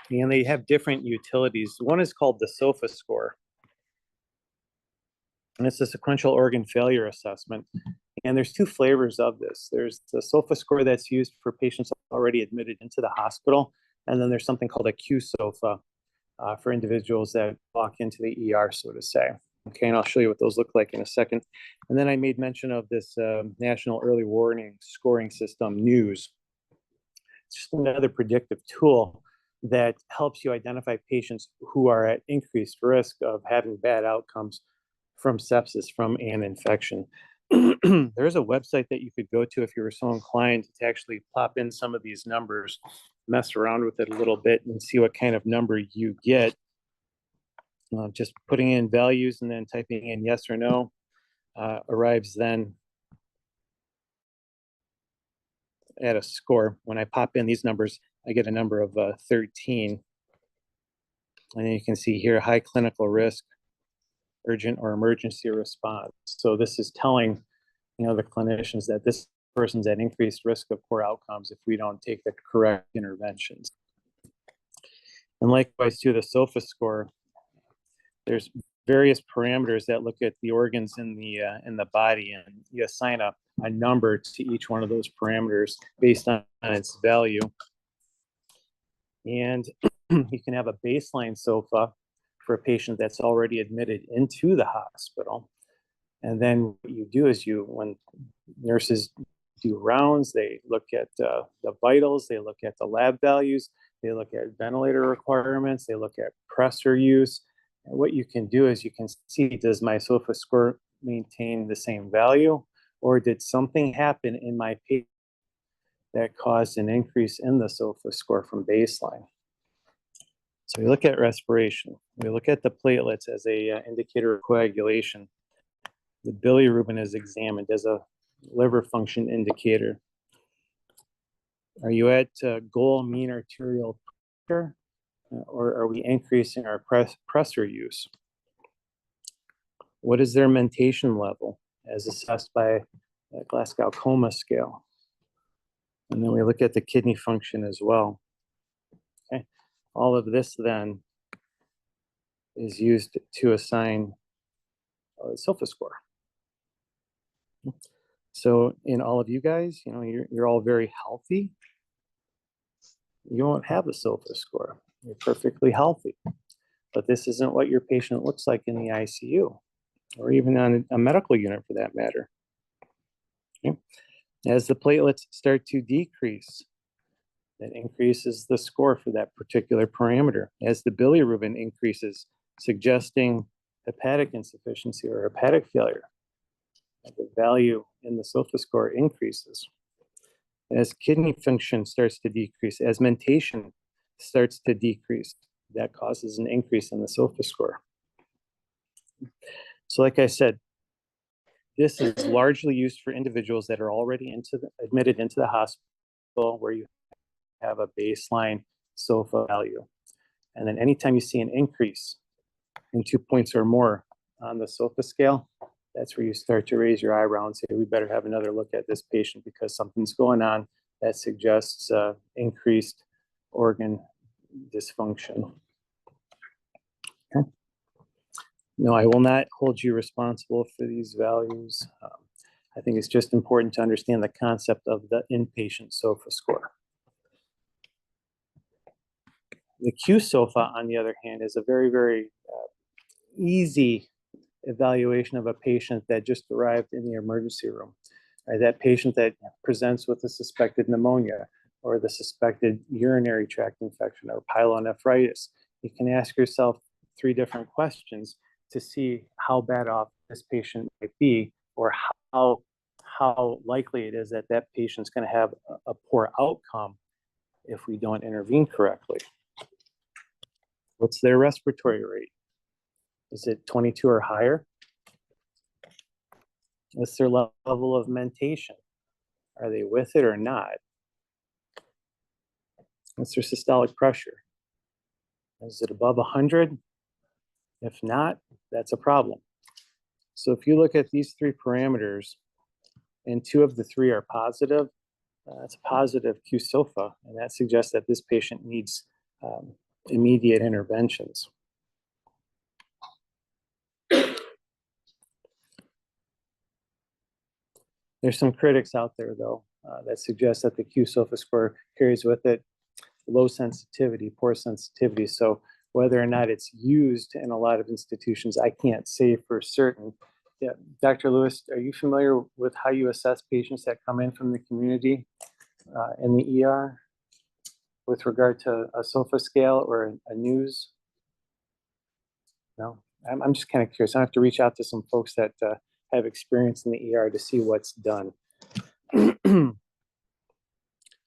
and they have different utilities. One is called the SOFA score, and it's a sequential organ failure assessment. And there's two flavors of this. There's the SOFA score that's used for patients already admitted into the hospital, and then there's something called a Q-SOFA for individuals that walk into the ER, so to say. Okay, and I'll show you what those look like in a second. And then I made mention of this National Early Warning Scoring System, NEWS. It's just another predictive tool that helps you identify patients who are at increased risk of having bad outcomes from sepsis, from an infection. There's a website that you could go to if you were so inclined to actually pop in some of these numbers, mess around with it a little bit and see what kind of number you get. Just putting in values and then typing in yes or no arrives then at a score. When I pop in these numbers, I get a number of 13. And then you can see here, high clinical risk, urgent or emergency response. So this is telling, the clinicians that this person's at increased risk of poor outcomes if we don't take the correct interventions. And likewise to the SOFA score, there's various parameters that look at the organs in the body, and you assign a number to each one of those parameters based on its value. And you can have a baseline SOFA for a patient that's already admitted into the hospital. And then what you do is when nurses do rounds, they look at the vitals, they look at the lab values, they look at ventilator requirements, they look at pressor use. And what you can do is you can see, does my SOFA score maintain the same value, or did something happen in my patient that caused an increase in the SOFA score from baseline? So we look at respiration. We look at the platelets as a indicator of coagulation. The bilirubin is examined as a liver function indicator. Are you at goal mean arterial pressure, or are we increasing our pressor use? What is their mentation level as assessed by a Glasgow Coma scale? And then we look at the kidney function as well. Okay, all of this then is used to assign a SOFA score. So in all of you guys, you're all very healthy. You won't have a SOFA score. You're perfectly healthy. But this isn't what your patient looks like in the ICU, or even on a medical unit for that matter. Okay. As the platelets start to decrease, that increases the score for that particular parameter. As the bilirubin increases, suggesting hepatic insufficiency or hepatic failure, the value in the SOFA score increases. As kidney function starts to decrease, as mentation starts to decrease, that causes an increase in the SOFA score. So like I said, this is largely used for individuals that are already admitted into the hospital where you have a baseline SOFA value. And then anytime you see an increase in 2 points or more on the SOFA scale, that's where you start to raise your eyebrow and say, we better have another look at this patient because something's going on that suggests increased organ dysfunction. Okay. No, I will not hold you responsible for these values. I think it's just important to understand the concept of the inpatient SOFA score. The Q-SOFA, on the other hand, is a very, very easy evaluation of a patient that just arrived in the emergency room. Right? That patient that presents with a suspected pneumonia or the suspected urinary tract infection or pyelonephritis. You can ask yourself 3 different questions to see how bad off this patient might be or how likely it is that that patient's going to have a poor outcome if we don't intervene correctly. What's their respiratory rate? Is it 22 or higher? What's their level of mentation? Are they with it or not? What's their systolic pressure? Is it above 100? If not, that's a problem. So if you look at these 3 parameters and 2 of the 3 are positive, that's a positive Q-SOFA, and that suggests that this patient needs immediate interventions. There's some critics out there, though, that suggest that the Q-SOFA score carries with it low sensitivity, poor sensitivity. So whether or not it's used in a lot of institutions, I can't say for certain. Yeah, Dr. Lewis, are you familiar with how you assess patients that come in from the community in the ER with regard to a SOFA scale or a news? No, I'm just kind of curious. I have to reach out to some folks that have experience in the ER to see what's done.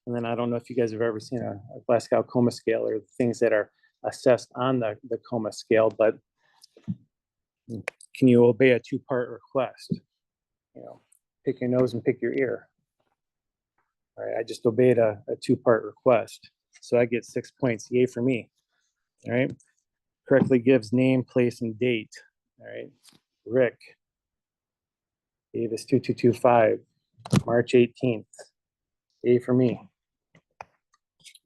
And then I don't know if you guys have ever seen a Glasgow coma scale or things that are assessed on the coma scale, but can you obey a 2-part request? You know, pick your nose and pick your ear. All right, I just obeyed a 2-part request. So I get 6 points, yay for me. All right, correctly gives name, place, and date. All right, Rick, Davis 2225, March 18th, yay for me.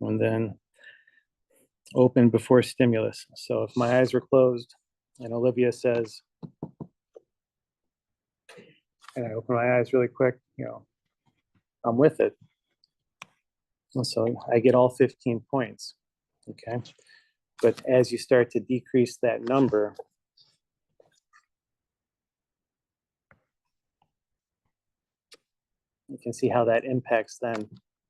And then open before stimulus. So if my eyes were closed and Olivia says, and I open my eyes really quick, you know, I'm with it. And so I get all 15 points, okay? But as you start to decrease that number, you can see how that impacts then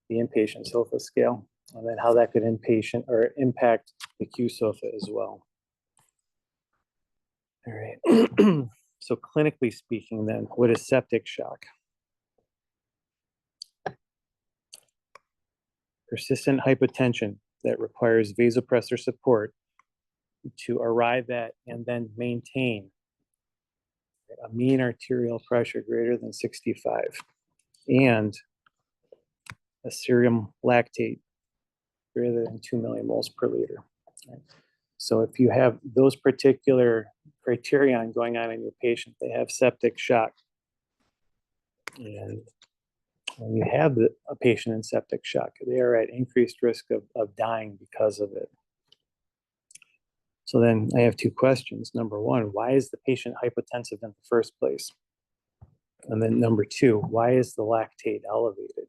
the inpatient SOFA scale, and then how that could impact the Q-SOFA as well. All right. So clinically speaking then, what is septic shock? Persistent hypotension that requires vasopressor support to arrive at and then maintain a mean arterial pressure greater than 65 and a serum lactate greater than 2 millimoles per liter. Right? So if you have those particular criterion going on in your patient, they have septic shock. And when you have a patient in septic shock, they are at increased risk of dying because of it. So then I have 2 questions. Number 1, why is the patient hypotensive in the first place? And then number 2, why is the lactate elevated?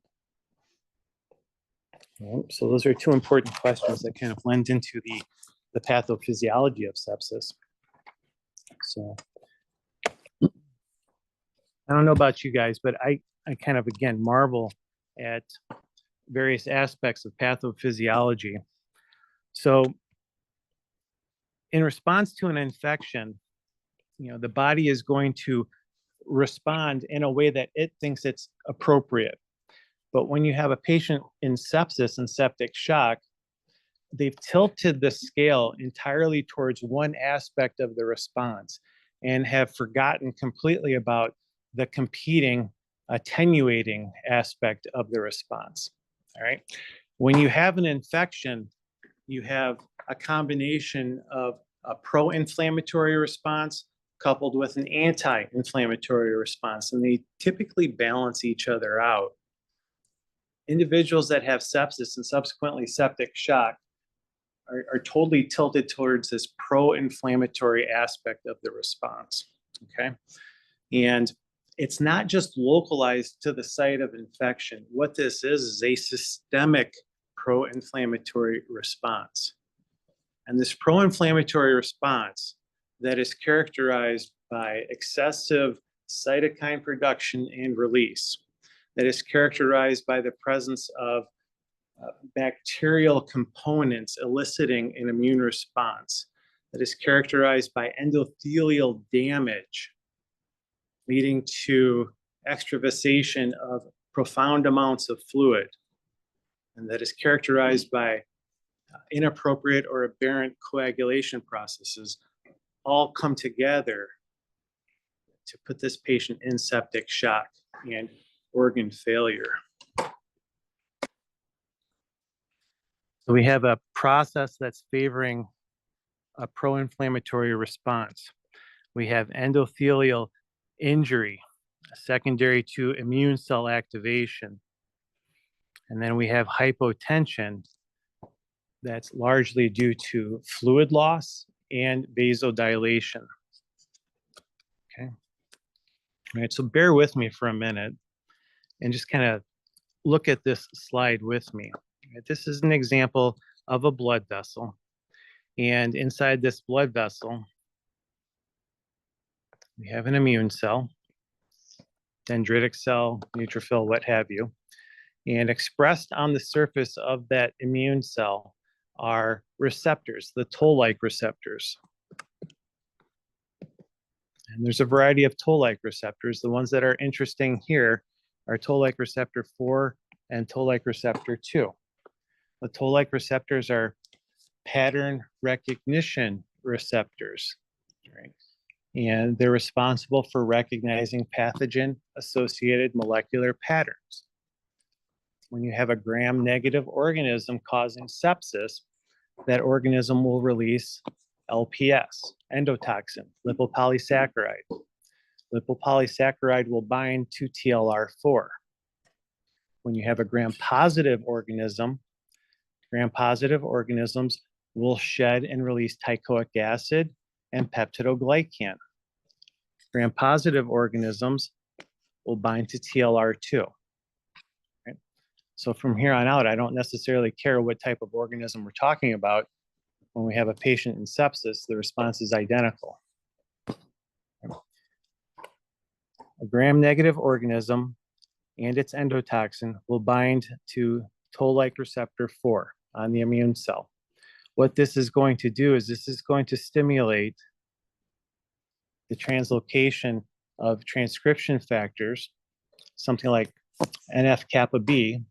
So those are 2 important questions that kind of blend into the pathophysiology of sepsis. So I don't know about you guys, but I kind of, again, marvel at various aspects of pathophysiology. So in response to an infection, you know, the body is going to respond in a way that it thinks it's appropriate. But when you have a patient in sepsis and septic shock, they've tilted the scale entirely towards one aspect of the response. and have forgotten completely about the competing attenuating aspect of the response. All right. When you have an infection, you have a combination of a pro-inflammatory response coupled with an anti-inflammatory response, and they typically balance each other out. Individuals that have sepsis and subsequently septic shock are totally tilted towards this pro-inflammatory aspect of the response, okay? And it's not just localized to the site of infection. What this is a systemic pro-inflammatory response. And this pro-inflammatory response that is characterized by excessive cytokine production and release, that is characterized by the presence of bacterial components eliciting an immune response, that is characterized by endothelial damage leading to extravasation of profound amounts of fluid, and that is characterized by inappropriate or aberrant coagulation processes, all come together to put this patient in septic shock and organ failure. So we have a process that's favoring a pro-inflammatory response. We have endothelial injury, secondary to immune cell activation. And then we have hypotension that's largely due to fluid loss and vasodilation. Okay. All right, so bear with me for a minute and just kind of look at this slide with me. This is an example of a blood vessel. And inside this blood vessel, we have an immune cell, dendritic cell, neutrophil, what have you. And expressed on the surface of that immune cell are receptors, the toll-like receptors. And there's a variety of toll-like receptors. The ones that are interesting here are toll-like receptor 4 and toll-like receptor 2. The toll-like receptors are pattern recognition receptors, right? And they're responsible for recognizing pathogen-associated molecular patterns. When you have a gram-negative organism causing sepsis, that organism will release LPS, endotoxin, lipopolysaccharide. Lipopolysaccharide will bind to TLR4. When you have a gram-positive organism, gram-positive organisms will shed and release teichoic acid and peptidoglycan. Gram-positive organisms will bind to TLR2. Right? So from here on out, I don't necessarily care what type of organism we're talking about. When we have a patient in sepsis, the response is identical. A gram-negative organism and its endotoxin will bind to toll-like receptor 4 on the immune cell. What this is going to do is this is going to stimulate the translocation of transcription factors, something like NF-kappa B,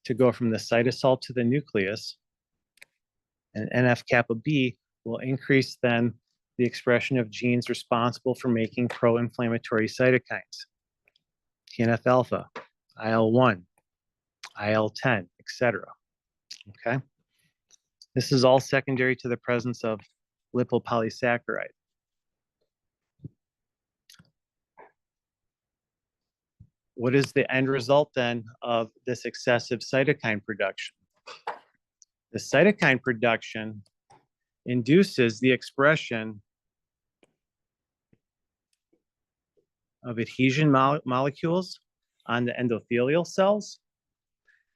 to go from the cytosol to the nucleus. And NF-kappa B will increase then the expression of genes responsible for making pro-inflammatory cytokines, TNF-alpha, IL-1, IL-10, etc. Okay. This is all secondary to the presence of lipopolysaccharide. What is the end result then of this excessive cytokine production? The cytokine production induces the expression of adhesion molecules on the endothelial cells.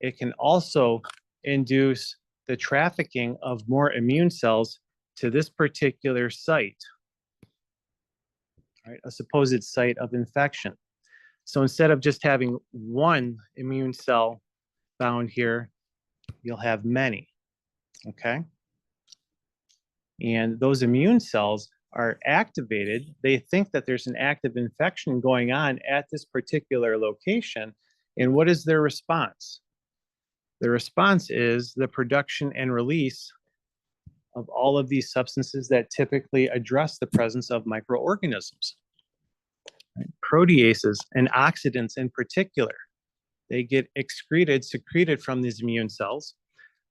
It can also induce the trafficking of more immune cells to this particular site, right? A supposed site of infection. So instead of just having one immune cell bound here, you'll have many, okay? And those immune cells are activated. They think that there's an active infection going on at this particular location. And what is their response? The response is the production and release of all of these substances that typically address the presence of microorganisms. Right? Proteases and oxidants in particular, they get secreted from these immune cells.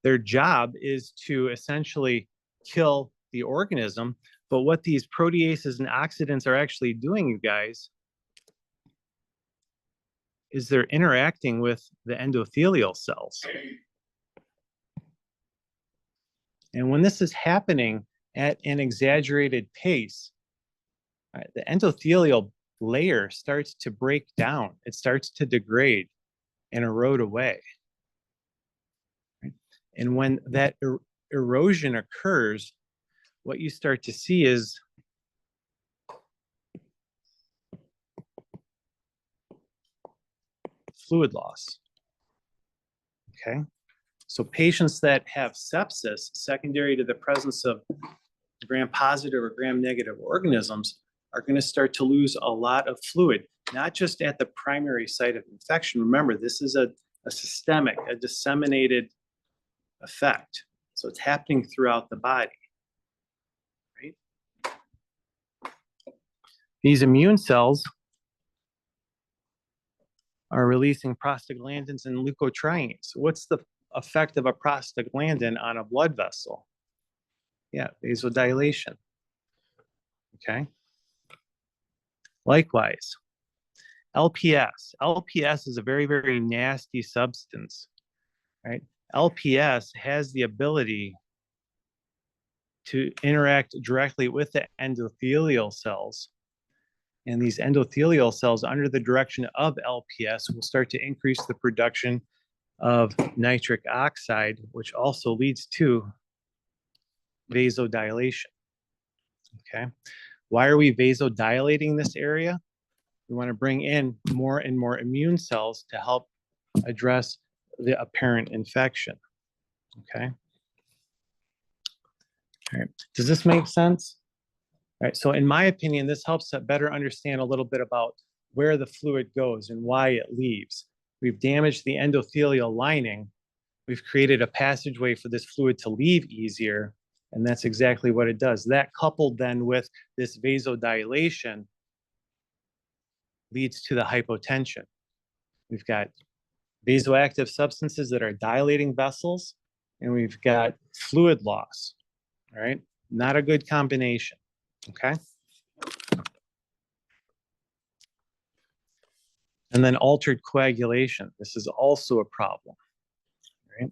Their job is to essentially kill the organism. But what these proteases and oxidants are actually doing, you guys, is they're interacting with the endothelial cells. And when this is happening at an exaggerated pace, right, the endothelial layer starts to break down. It starts to degrade and erode away. Right? And when that erosion occurs, what you start to see is fluid loss. Okay, so patients that have sepsis secondary to the presence of gram-positive or gram-negative organisms are going to start to lose a lot of fluid, not just at the primary site of infection. Remember, this is a systemic, a disseminated effect. So it's happening throughout the body. Right? These immune cells are releasing prostaglandins and leukotrienes. What's the effect of a prostaglandin on a blood vessel? Yeah, vasodilation. Okay. Likewise, LPS. LPS is a very, very nasty substance, right? LPS has the ability to interact directly with the endothelial cells. And these endothelial cells, under the direction of LPS, will start to increase the production of nitric oxide, which also leads to vasodilation. Okay. Why are we vasodilating this area? We want to bring in more and more immune cells to help address the apparent infection. Okay. All right. Does this make sense? All right. So in my opinion, this helps to better understand a little bit about where the fluid goes and why it leaves. We've damaged the endothelial lining. We've created a passageway for this fluid to leave easier. And that's exactly what it does. That coupled then with this vasodilation leads to the hypotension. We've got vasoactive substances that are dilating vessels, and we've got fluid loss, all right? Not a good combination, okay? And then altered coagulation. This is also a problem, right?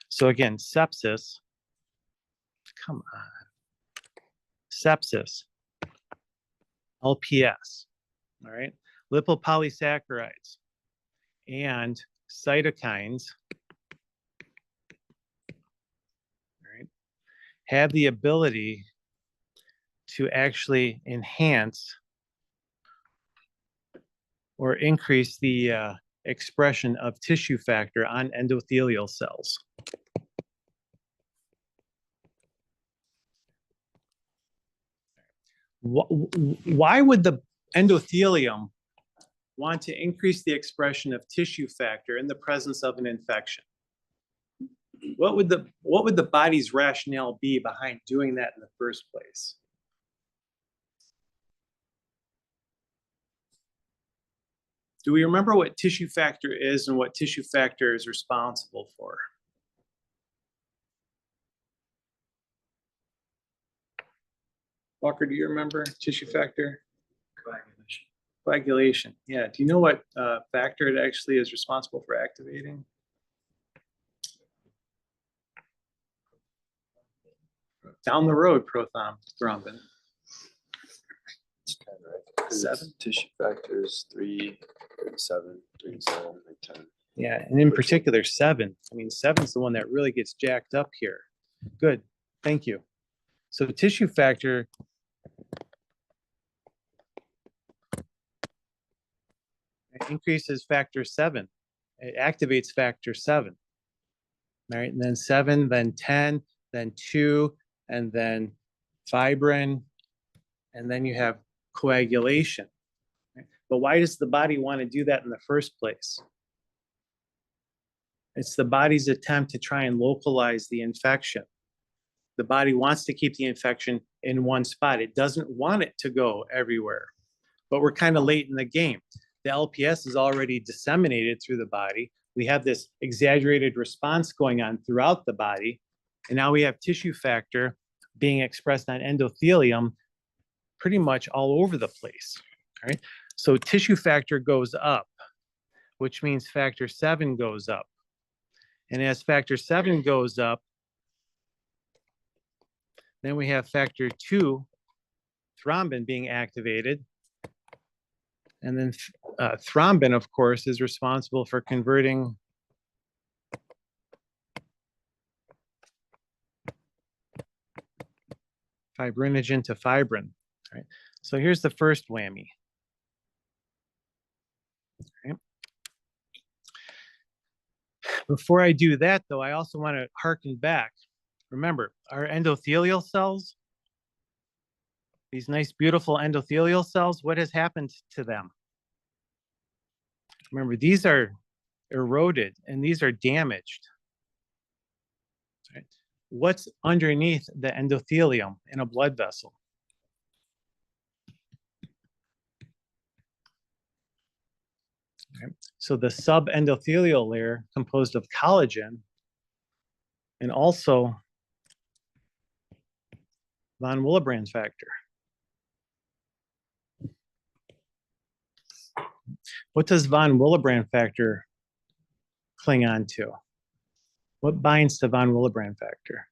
So again, sepsis, come on. Sepsis, LPS, all right? Lipopolysaccharides and cytokines, right, have the ability to actually enhance or increase the expression of tissue factor on endothelial cells. Why would the endothelium want to increase the expression of tissue factor in the presence of an infection? What would the body's rationale be behind doing that in the first place? Do we remember what tissue factor is and what tissue factor is responsible for? Walker, do you remember tissue factor? Coagulation. Coagulation, yeah. Do you know what factor it actually is responsible for activating? Down the road, prothrombin. It's kind of right. 'Cause 7. Tissue factors 3, 7, 3, 7, and 10. Yeah, and in particular 7. I mean, 7's the one that really gets jacked up here. Good, thank you. So tissue factor increases factor 7. It activates factor 7. All right, and then 7, then 10, then 2, and then fibrin, and then you have coagulation. Right? But why does the body want to do that in the first place? It's the body's attempt to try and localize the infection. The body wants to keep the infection in one spot. It doesn't want it to go everywhere. But we're kind of late in the game. The LPS is already disseminated through the body. We have this exaggerated response going on throughout the body. And now we have tissue factor being expressed on endothelium pretty much all over the place. All right. So tissue factor goes up, which means factor 7 goes up. And as factor 7 goes up, then we have factor 2 thrombin being activated. And then thrombin, of course, is responsible for converting fibrinogen to fibrin. Right? So here's the first whammy. Okay. Before I do that, though, I also want to harken back. Remember, our endothelial cells, these nice, beautiful endothelial cells, what has happened to them? Remember, these are eroded and these are damaged. Right? What's underneath the endothelium in a blood vessel? Right? So the subendothelial layer composed of collagen and also von Willebrand factor. What does von Willebrand factor cling on to? What binds to von Willebrand factor?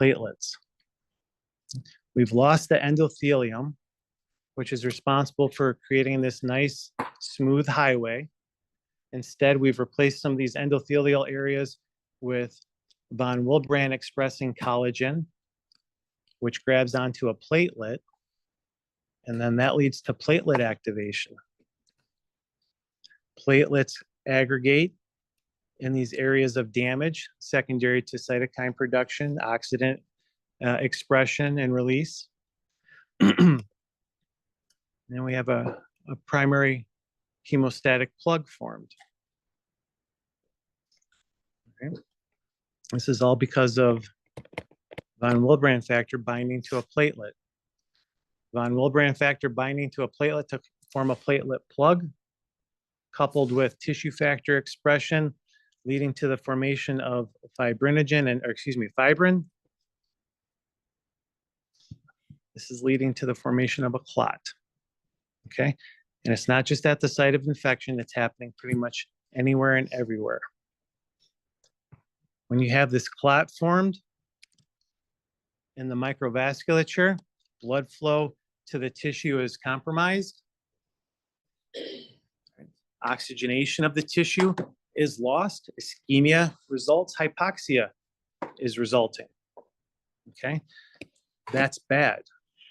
Platelets. We've lost the endothelium, which is responsible for creating this nice, smooth highway. Instead, we've replaced some of these endothelial areas with von Willebrand expressing collagen, which grabs onto a platelet, and then that leads to platelet activation. Platelets aggregate in these areas of damage, secondary to cytokine production, oxidant expression and release. Then we have a primary hemostatic plug formed. Okay. This is all because of von Willebrand factor binding to a platelet. Von Willebrand factor binding to a platelet to form a platelet plug, coupled with tissue factor expression, leading to the formation of fibrinogen and, or excuse me, fibrin. This is leading to the formation of a clot. Okay, and it's not just at the site of infection, it's happening pretty much anywhere and everywhere. When you have this clot formed in the microvasculature, blood flow to the tissue is compromised. Oxygenation of the tissue is lost. Ischemia results. Hypoxia is resulting. Okay, that's bad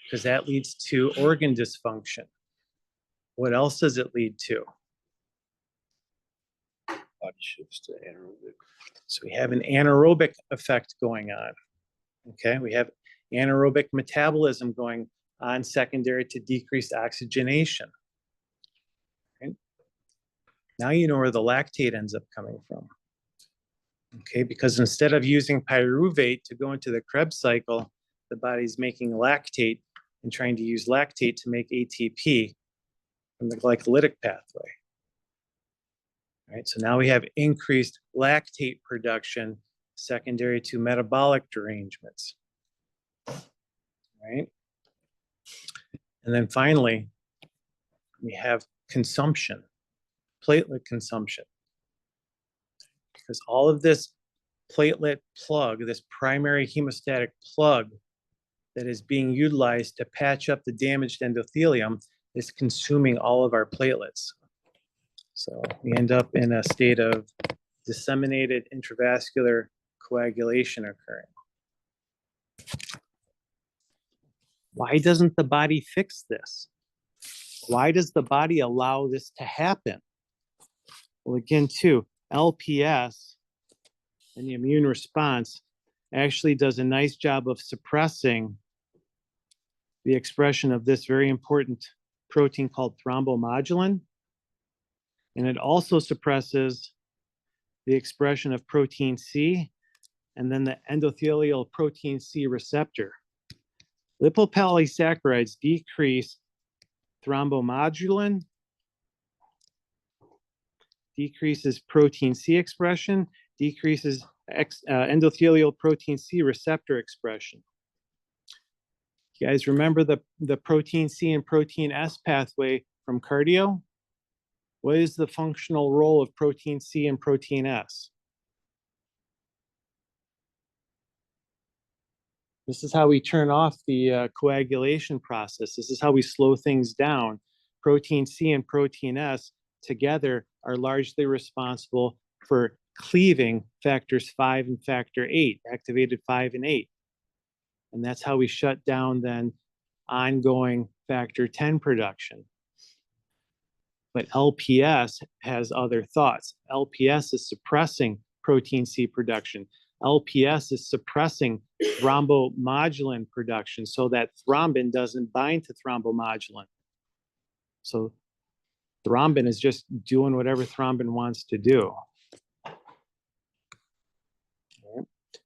because that leads to organ dysfunction. What else does it lead to? Body shifts to anaerobic. So we have an anaerobic effect going on. Okay, we have anaerobic metabolism going on secondary to decreased oxygenation. Okay. Now you know where the lactate ends up coming from. Okay, because instead of using pyruvate to go into the Krebs cycle, the body's making lactate and trying to use lactate to make ATP from the glycolytic pathway. All right, so now we have increased lactate production secondary to metabolic derangements. Right? And then finally, we have consumption, platelet consumption. Because all of this platelet plug, this primary hemostatic plug that is being utilized to patch up the damaged endothelium is consuming all of our platelets. So we end up in a state of disseminated intravascular coagulation occurring. Why doesn't the body fix this? Why does the body allow this to happen? Well, again, too, LPS and the immune response actually does a nice job of suppressing the expression of this very important protein called thrombomodulin. And it also suppresses the expression of protein C, and then the endothelial protein C receptor. Lipopolysaccharides decrease thrombomodulin, decreases protein C expression, decreases endothelial protein C receptor expression. You guys remember the protein C and protein S pathway from cardio? What is the functional role of protein C and protein S? This is how we turn off the coagulation process. This is how we slow things down. Protein C and protein S together are largely responsible for cleaving factors 5 and factor 8, activated 5 and 8. And that's how we shut down then ongoing factor 10 production. But LPS has other thoughts. LPS is suppressing protein C production. LPS is suppressing thrombomodulin production so that thrombin doesn't bind to thrombomodulin. So thrombin is just doing whatever thrombin wants to do. Okay.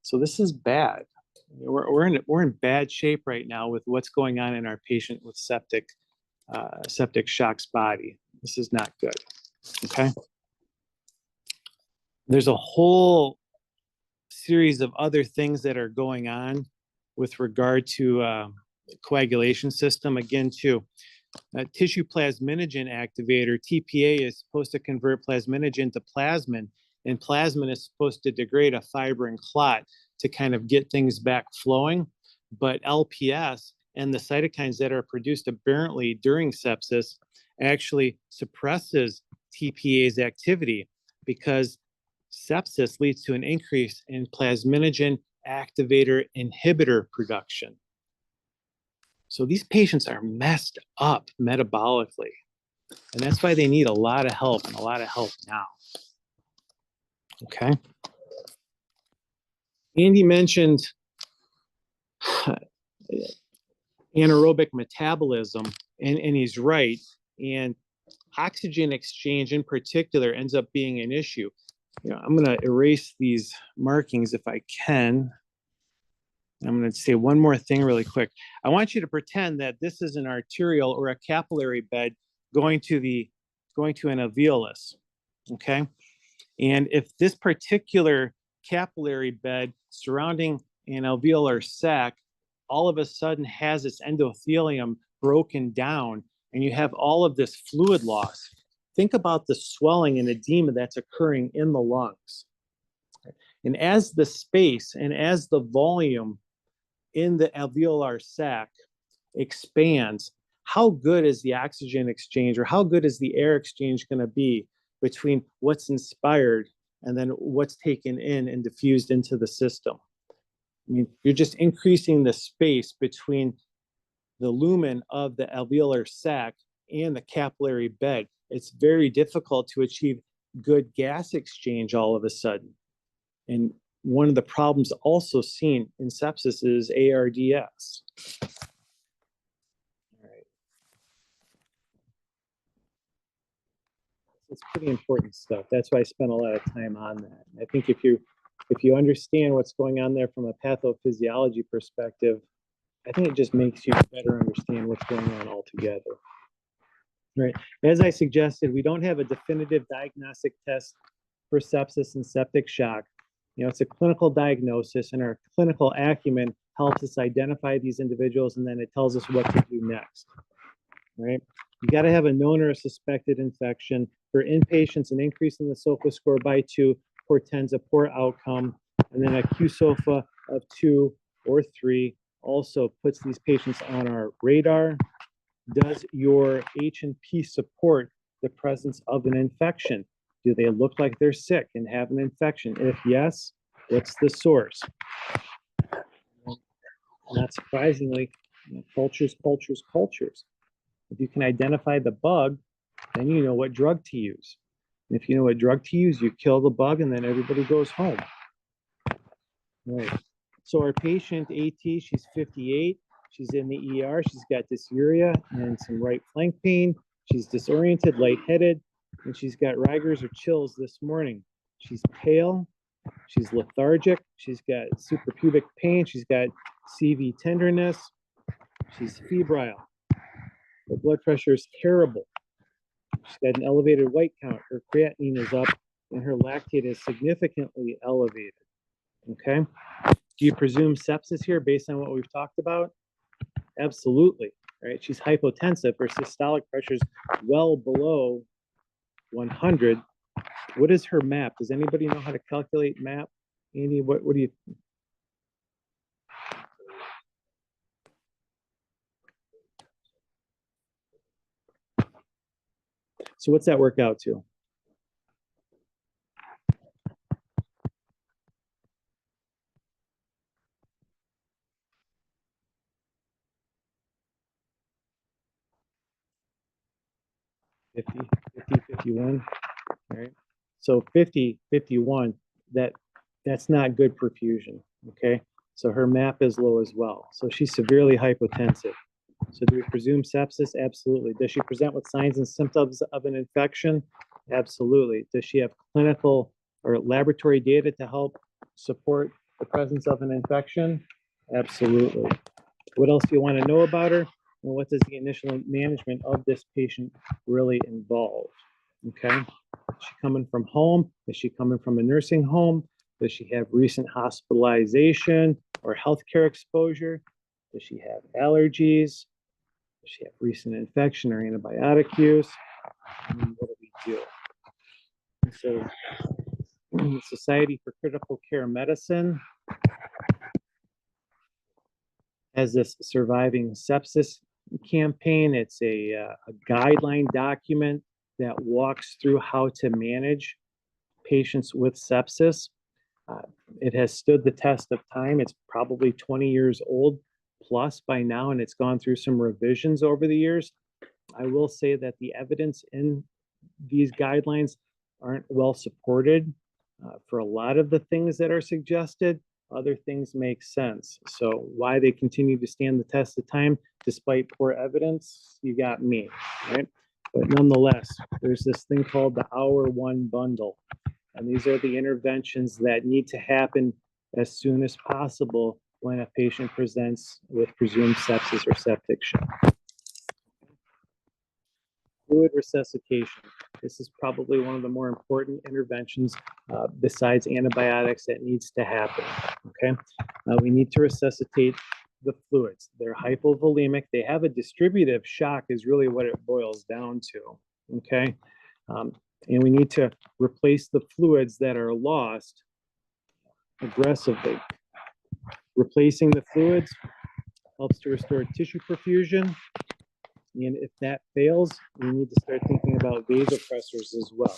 So this is bad. We're in bad shape right now with what's going on in our patient with septic shock's body. This is not good. Okay. There's a whole series of other things that are going on with regard to coagulation system. Again, too, tissue plasminogen activator, TPA, is supposed to convert plasminogen to plasmin, and plasmin is supposed to degrade a fibrin clot to kind of get things back flowing. But LPS and the cytokines that are produced aberrantly during sepsis actually suppresses TPA's activity, because sepsis leads to an increase in plasminogen activator inhibitor production. So these patients are messed up metabolically, and that's why they need a lot of help, and a lot of help now. Okay. Andy mentioned anaerobic metabolism, and he's right. And oxygen exchange in particular ends up being an issue. You know, I'm going to erase these markings if I can. I'm going to say one more thing really quick. I want you to pretend that this is an arterial or a capillary bed going to an alveolus. Okay. And if this particular capillary bed surrounding an alveolar sac all of a sudden has its endothelium broken down, and you have all of this fluid loss, think about the swelling and edema that's occurring in the lungs. And as the space and as the volume in the alveolar sac expands, how good is the oxygen exchange, or how good is the air exchange going to be between what's inspired and then what's taken in and diffused into the system? I mean, you're just increasing the space between the lumen of the alveolar sac and the capillary bed. It's very difficult to achieve good gas exchange all of a sudden. And one of the problems also seen in sepsis is ARDS. All right. It's pretty important stuff. That's why I spent a lot of time on that. I think if you understand what's going on there from a pathophysiology perspective, I think it just makes you better understand what's going on altogether. Right. As I suggested, we don't have a definitive diagnostic test for sepsis and septic shock. You know, it's a clinical diagnosis, and our clinical acumen helps us identify these individuals, and then it tells us what to do next. Right. You got to have a known or a suspected infection. For inpatients, an increase in the SOFA score by 2 portends a poor outcome, and then a QSOFA of 2 or 3 also puts these patients on our radar. Does your H&P support the presence of an infection? Do they look like they're sick and have an infection? If yes, what's the source? Not surprisingly, cultures. If you can identify the bug, then you know what drug to use. And if you know what drug to use, you kill the bug, and then everybody goes home. Right. So our patient, AT, she's 58. She's in the ER. She's got dysuria and some right flank pain. She's disoriented, lightheaded, and she's got rigors or chills this morning. She's pale. She's lethargic. She's got suprapubic pain. She's got CV tenderness. She's febrile. Her blood pressure is terrible. She's got an elevated white count. Her creatinine is up and her lactate is significantly elevated. Okay. Do you presume sepsis here based on what we've talked about? Absolutely. Right. She's hypotensive. Her systolic pressure is well below 100. What is her MAP? Does anybody know how to calculate MAP? Andy, what do you? So what's that work out to? Fifty, 51. All right. So 50, 51, that's not good perfusion. Okay. So her MAP is low as well. So she's severely hypotensive. So do we presume sepsis? Absolutely. Does she present with signs and symptoms of an infection? Absolutely. Does she have clinical or laboratory data to help support the presence of an infection? Absolutely. What else do you want to know about her? And what does the initial management of this patient really involve? Okay. Is she coming from home? Is she coming from a nursing home? Does she have recent hospitalization or healthcare exposure? Does she have allergies? Does she have recent infection or antibiotic use? And what do we do? So, Society for Critical Care Medicine has this surviving sepsis campaign. It's a guideline document that walks through how to manage patients with sepsis. It has stood the test of time. It's probably 20 years old plus by now, and it's gone through some revisions over the years. I will say that the evidence in these guidelines aren't well supported for a lot of the things that are suggested. Other things make sense. So why they continue to stand the test of time despite poor evidence, you got me, right? But nonetheless, there's this thing called the Hour One Bundle. And these are the interventions that need to happen as soon as possible when a patient presents with presumed sepsis or septic shock. Fluid resuscitation. This is probably one of the more important interventions besides antibiotics that needs to happen. Okay, we need to resuscitate the fluids. They're hypovolemic. They have a distributive shock is really what it boils down to. Okay, and we need to replace the fluids that are lost aggressively. Replacing the fluids helps to restore tissue perfusion. And if that fails, we need to start thinking about vasopressors as well.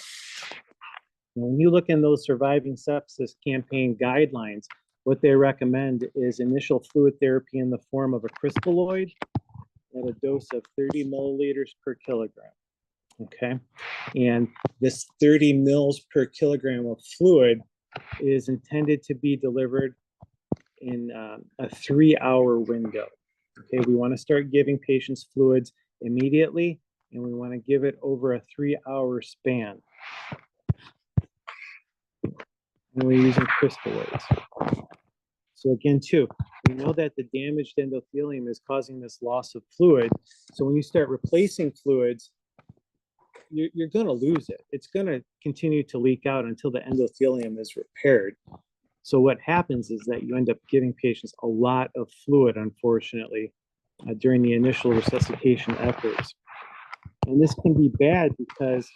Now, when you look in those surviving sepsis campaign guidelines, what they recommend is initial fluid therapy in the form of a crystalloid at a dose of 30 milliliters per kilogram. Okay. And this 30 mils per kilogram of fluid is intended to be delivered in a 3-hour window. Okay. We want to start giving patients fluids immediately, and we want to give it over a 3-hour span. And we're using crystalloids. So again, too, we know that the damaged endothelium is causing this loss of fluid. So when you start replacing fluids, you're going to lose it. It's going to continue to leak out until the endothelium is repaired. So what happens is that you end up giving patients a lot of fluid, unfortunately, during the initial resuscitation efforts. And this can be bad because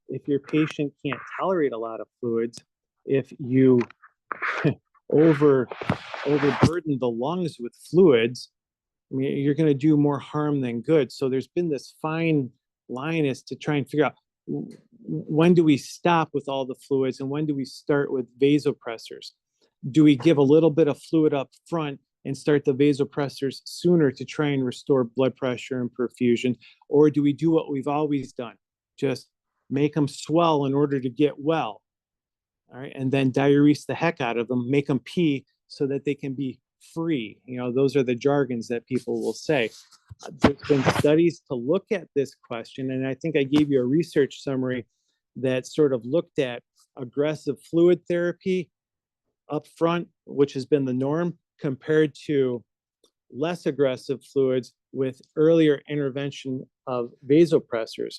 if your patient can't tolerate a lot of fluids, if you overburden the lungs with fluids, I mean, you're going to do more harm than good. So there's been this fine line as to try and figure out when do we stop with all the fluids and when do we start with vasopressors? Do we give a little bit of fluid up front and start the vasopressors sooner to try and restore blood pressure and perfusion? Or do we do what we've always done? Just make them swell in order to get well. All right. And then diurese the heck out of them, make them pee so that they can be free. You know, those are the jargons that people will say. There's been studies to look at this question. And I think I gave you a research summary that sort of looked at aggressive fluid therapy up front, which has been the norm, compared to less aggressive fluids with earlier intervention of vasopressors.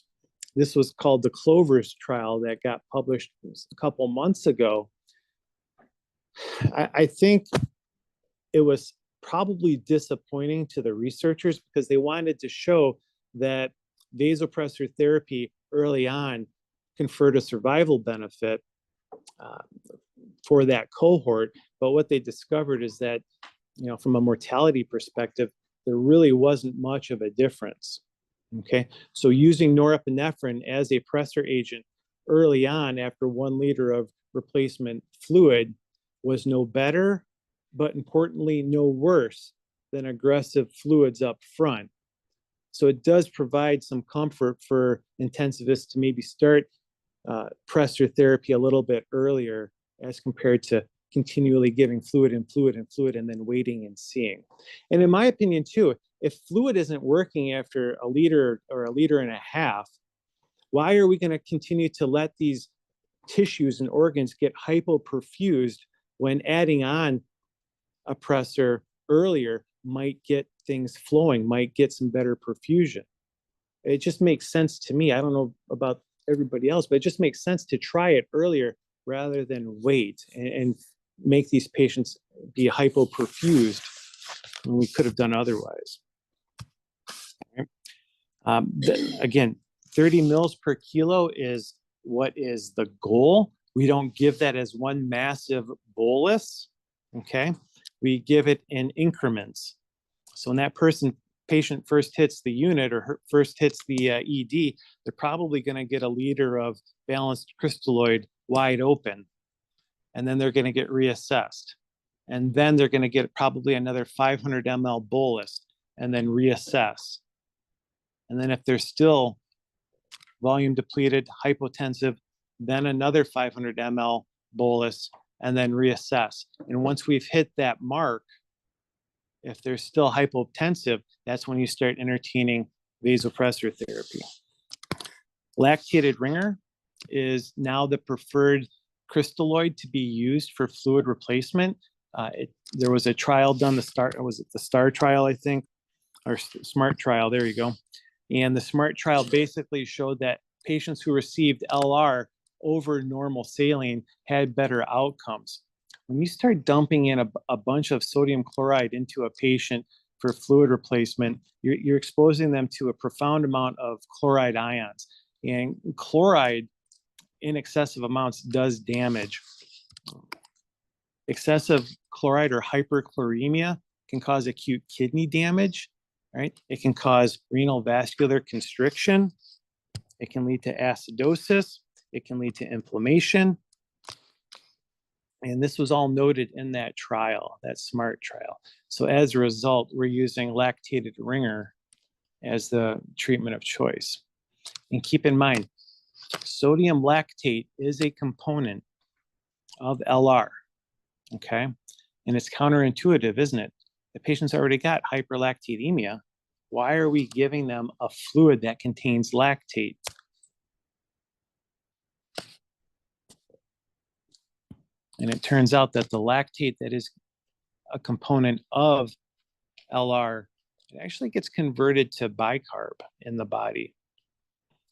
This was called the Clovers trial that got published a couple months ago. I think it was probably disappointing to the researchers because they wanted to show that vasopressor therapy early on conferred a survival benefit for that cohort. But what they discovered is that, from a mortality perspective, there really wasn't much of a difference. Okay, so using norepinephrine as a pressor agent early on after 1 liter of replacement fluid was no better, but importantly, no worse than aggressive fluids up front. So it does provide some comfort for intensivists to maybe start pressor therapy a little bit earlier as compared to continually giving fluid and fluid and fluid and then waiting and seeing. And in my opinion too, if fluid isn't working after a liter or a liter and a half, why are we going to continue to let these tissues and organs get hypoperfused when adding on a pressor earlier might get things flowing, might get some better perfusion? It just makes sense to me. I don't know about everybody else, but it just makes sense to try it earlier rather than wait and make these patients be hypoperfused when we could have done otherwise. Again, 30 mils per kilo is what is the goal. We don't give that as one massive bolus, okay? We give it in increments. So when that patient first hits the unit or first hits the ED, they're probably going to get a liter of balanced crystalloid wide open, and then they're going to get reassessed. And then they're going to get probably another 500 ml bolus and then reassess. And then if they're still volume depleted, hypotensive, then another 500 ml bolus and then reassess. And once we've hit that mark, if they're still hypotensive, that's when you start entertaining vasopressor therapy. Lactated ringer is now the preferred crystalloid to be used for fluid replacement. There was a trial done, the STAR trial, I think, or SMART trial, there you go. And the SMART trial basically showed that patients who received LR over normal saline had better outcomes. When you start dumping in a bunch of sodium chloride into a patient for fluid replacement, you're exposing them to a profound amount of chloride ions. And chloride in excessive amounts does damage. Excessive chloride or hyperchloremia can cause acute kidney damage, right? It can cause renal vascular constriction. It can lead to acidosis. It can lead to inflammation. And this was all noted in that trial, that SMART trial. So as a result, we're using lactated ringer as the treatment of choice. And keep in mind, sodium lactate is a component of LR, okay? And it's counterintuitive, isn't it? The patient's already got hyperlactatemia. Why are we giving them a fluid that contains lactate? And it turns out that the lactate that is a component of LR, it actually gets converted to bicarb in the body.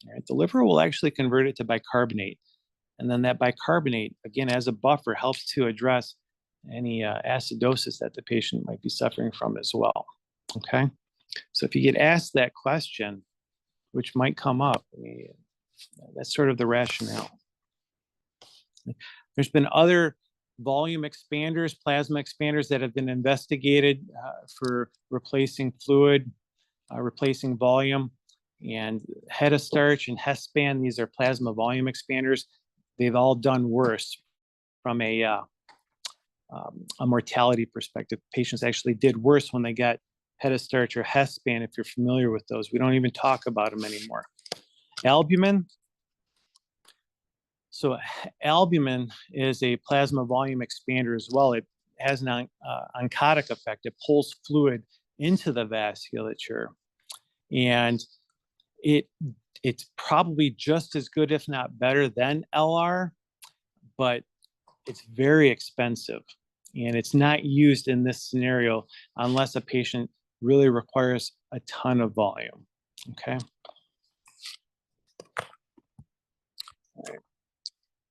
All right, the liver will actually convert it to bicarbonate. And then that bicarbonate, again, as a buffer, helps to address any acidosis that the patient might be suffering from as well, okay? So if you get asked that question, which might come up, that's sort of the rationale. There's been other volume expanders, plasma expanders that have been investigated for replacing fluid, replacing volume, and Hetastarch and Hespan, these are plasma volume expanders. They've all done worse from a mortality perspective. Patients actually did worse when they got Hetastarch or Hespan, if you're familiar with those. We don't even talk about them anymore. Albumin. So albumin is a plasma volume expander as well. It has an oncotic effect. It pulls fluid into the vasculature. And it's probably just as good, if not better, than LR, but it's very expensive. And it's not used in this scenario unless a patient really requires a ton of volume, okay? All right.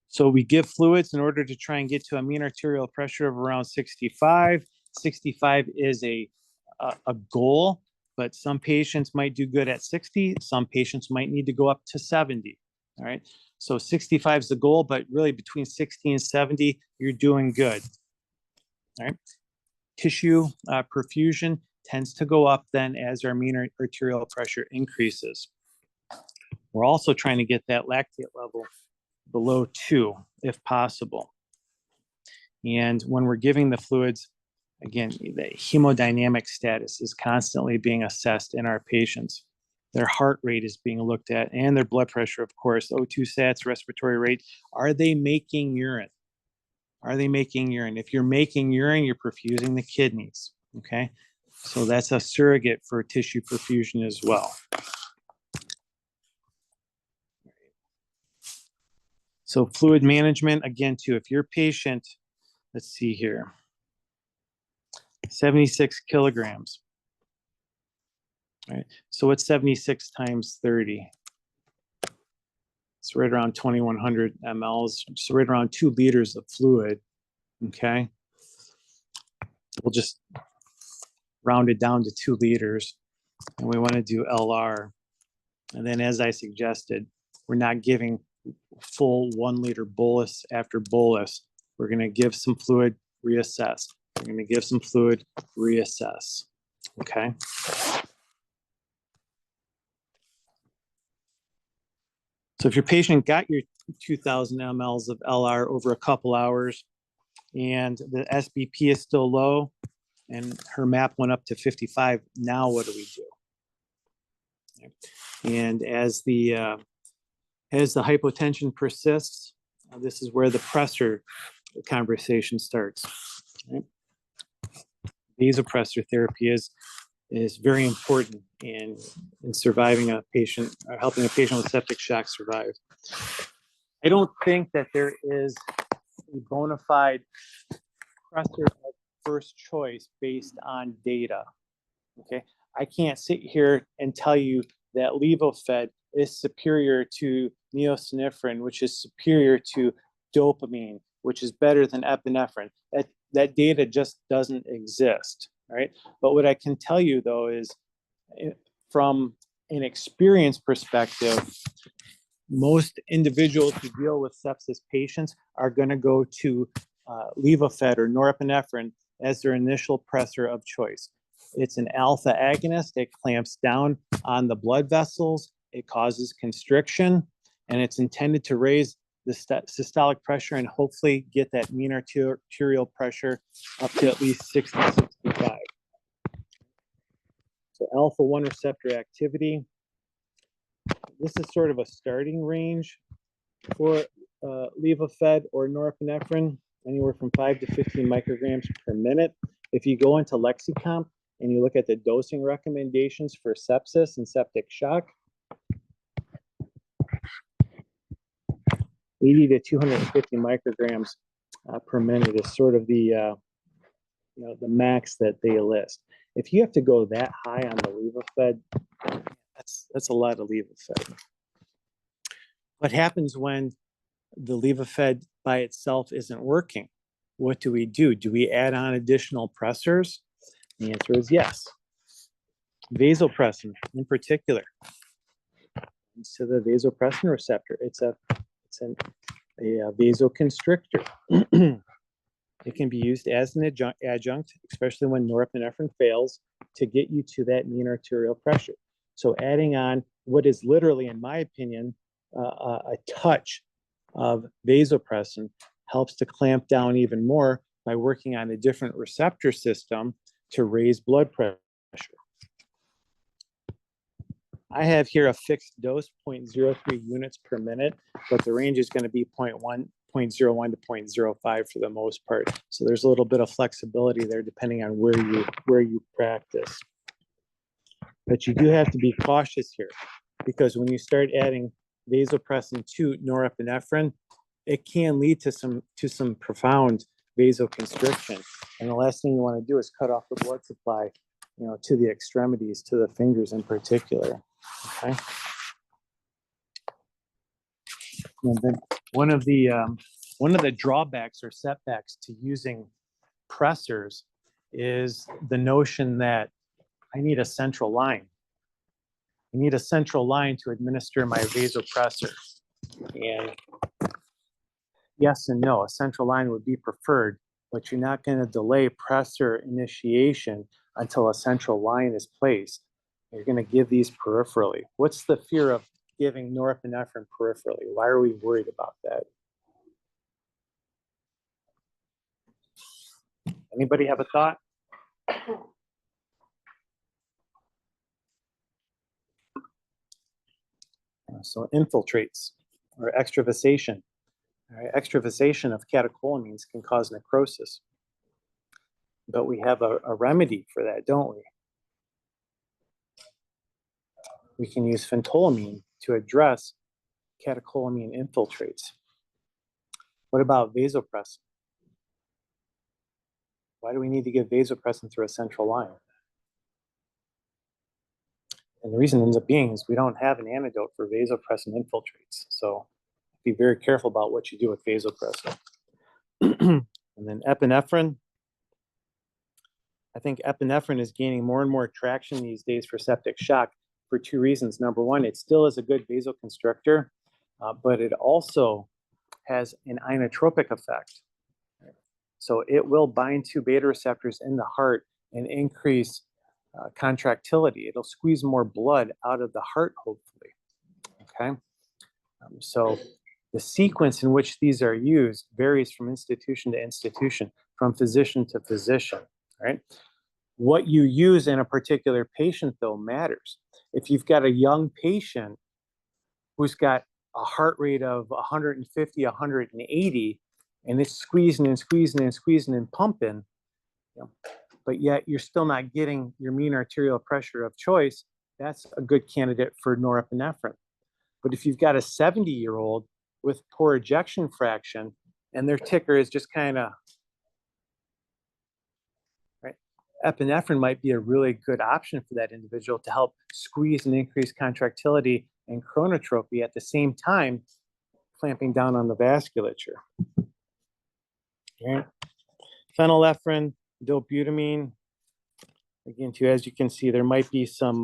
So we give fluids in order to try and get to a mean arterial pressure of around 65. 65 is a goal, but some patients might do good at 60. Some patients might need to go up to 70, all right? So 65 is the goal, but really between 60 and 70, you're doing good. All right. Tissue perfusion tends to go up then as our mean arterial pressure increases. We're also trying to get that lactate level below 2 if possible. And when we're giving the fluids, again, the hemodynamic status is constantly being assessed in our patients. Their heart rate is being looked at and their blood pressure, of course, O2 sats, respiratory rate. Are they making urine? Are they making urine? If you're making urine, you're perfusing the kidneys, okay? So that's a surrogate for tissue perfusion as well. So fluid management, again, too, if your patient, let's see here, 76 kilograms, right? So what's 76 times 30? It's right around 2,100 mLs, so right around 2 liters of fluid, okay? We'll just round it down to 2 liters, and we want to do LR. And then as I suggested, we're not giving full 1 liter bolus after bolus. We're going to give some fluid, reassess. We're going to give some fluid, reassess, okay? So if your patient got your 2,000 mLs of LR over a couple hours and the SBP is still low and her MAP went up to 55, now what do we do? And as the hypotension persists, this is where the pressor conversation starts. Right? Vasopressor therapy is very important in surviving a patient, or helping a patient with septic shock survive. I don't think that there is a bona fide pressor of first choice based on data. Okay, I can't sit here and tell you that Levofed is superior to neosynephrine, which is superior to dopamine, which is better than epinephrine. That data just doesn't exist, right? But what I can tell you, though, is from an experience perspective, most individuals who deal with sepsis patients are going to go to Levofed or norepinephrine as their initial pressor of choice. It's an alpha agonist. It clamps down on the blood vessels. It causes constriction, and it's intended to raise the systolic pressure and hopefully get that mean arterial pressure up to at least 60, 65. So alpha-1 receptor activity. This is sort of a starting range for Levofed or norepinephrine, anywhere from 5 to 15 micrograms per minute. If you go into Lexicomp and you look at the dosing recommendations for sepsis and septic shock, 80 to 250 micrograms per minute is sort of the the max that they list. If you have to go that high on the Levofed, that's a lot of Levofed. What happens when the Levofed by itself isn't working? What do we do? Do we add on additional pressors? The answer is yes. Vasopressin in particular. To the vasopressin receptor, it's a vasoconstrictor. It can be used as an adjunct, especially when norepinephrine fails, to get you to that mean arterial pressure. So adding on what is literally, in my opinion, a touch of vasopressin helps to clamp down even more by working on a different receptor system to raise blood pressure. I have here a fixed dose, 0.03 units per minute, but the range is going to be 0.01 to 0.05 for the most part. So there's a little bit of flexibility there depending on where you practice. But you do have to be cautious here, because when you start adding vasopressin to norepinephrine, it can lead to some profound vasoconstriction. And the last thing you want to do is cut off the blood supply, to the extremities, to the fingers in particular. Okay. And then one of the drawbacks or setbacks to using pressors is the notion that I need a central line. I need a central line to administer my vasopressor. And yes and no, a central line would be preferred, but you're not going to delay pressor initiation until a central line is placed. You're going to give these peripherally. What's the fear of giving norepinephrine peripherally? Why are we worried about that? Anybody have a thought? So infiltrates or extravasation. All right, extravasation of catecholamines can cause necrosis. But we have a remedy for that, don't we? We can use phentolamine to address catecholamine infiltrates. What about vasopressin? Why do we need to give vasopressin through a central line? And the reason ends up being is we don't have an antidote for vasopressin infiltrates. So be very careful about what you do with vasopressin. And then epinephrine. I think epinephrine is gaining more and more traction these days for septic shock for two reasons. Number one, it still is a good vasoconstrictor, but it also has an inotropic effect. So it will bind to beta receptors in the heart and increase contractility. It'll squeeze more blood out of the heart, hopefully. Okay. So the sequence in which these are used varies from institution to institution, from physician to physician, right? What you use in a particular patient, though, matters. If you've got a young patient who's got a heart rate of 150, 180, and it's squeezing and squeezing and squeezing and pumping, but yet you're still not getting your mean arterial pressure of choice, that's a good candidate for norepinephrine. But if you've got a 70-year-old with poor ejection fraction and their ticker is just kind of, right, epinephrine might be a really good option for that individual to help squeeze and increase contractility and chronotropy at the same time, clamping down on the vasculature. Okay. Phenylephrine, dobutamine. Again, too, as you can see, there might be some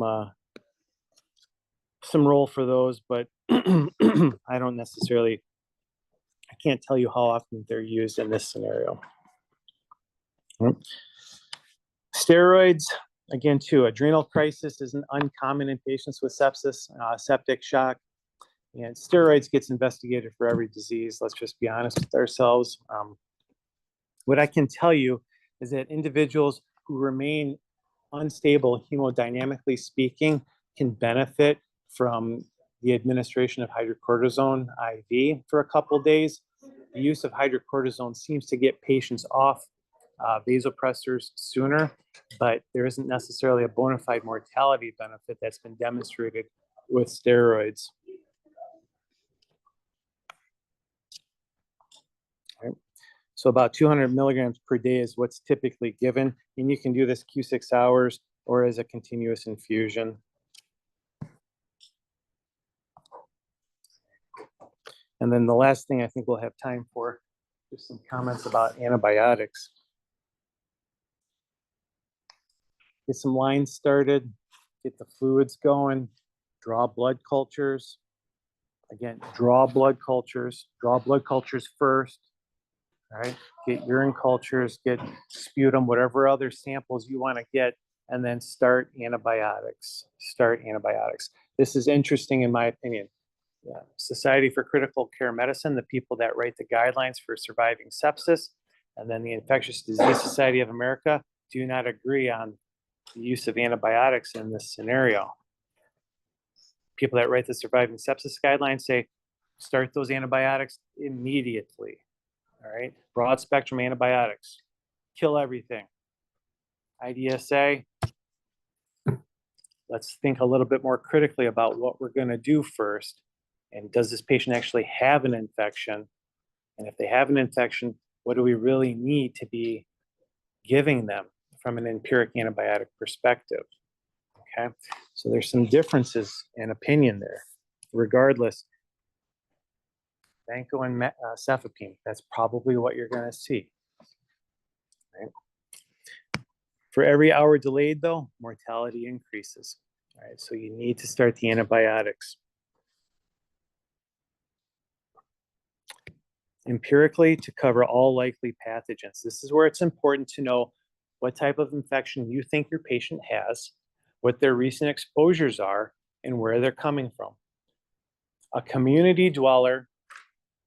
role for those, but I don't necessarily, I can't tell you how often they're used in this scenario. Steroids, again, too, adrenal crisis isn't uncommon in patients with sepsis, septic shock, and steroids gets investigated for every disease. Let's just be honest with ourselves. What I can tell you is that individuals who remain unstable hemodynamically speaking can benefit from the administration of hydrocortisone IV for a couple of days. The use of hydrocortisone seems to get patients off vasopressors sooner, but there isn't necessarily a bona fide mortality benefit that's been demonstrated with steroids. Okay. So about 200 milligrams per day is what's typically given, and you can do this Q6 hours or as a continuous infusion. And then the last thing I think we'll have time for is some comments about antibiotics. Get some lines started, get the fluids going, draw blood cultures. Again, draw blood cultures first. All right, get urine cultures, get sputum, whatever other samples you want to get, and then start antibiotics. This is interesting in my opinion. Society for Critical Care Medicine, the people that write the guidelines for surviving sepsis, and then the Infectious Disease Society of America do not agree on the use of antibiotics in this scenario. People that write the surviving sepsis guidelines say, start those antibiotics immediately. All right, broad spectrum antibiotics, kill everything. IDSA, let's think a little bit more critically about what we're going to do first. And does this patient actually have an infection? And if they have an infection, what do we really need to be giving them from an empiric antibiotic perspective? Okay, so there's some differences in opinion there. Regardless, Vanco and cefepime, that's probably what you're going to see. Right? For every hour delayed, though, mortality increases. All right, so you need to start the antibiotics. Empirically, to cover all likely pathogens. This is where it's important to know what type of infection you think your patient has, what their recent exposures are, and where they're coming from. A community dweller,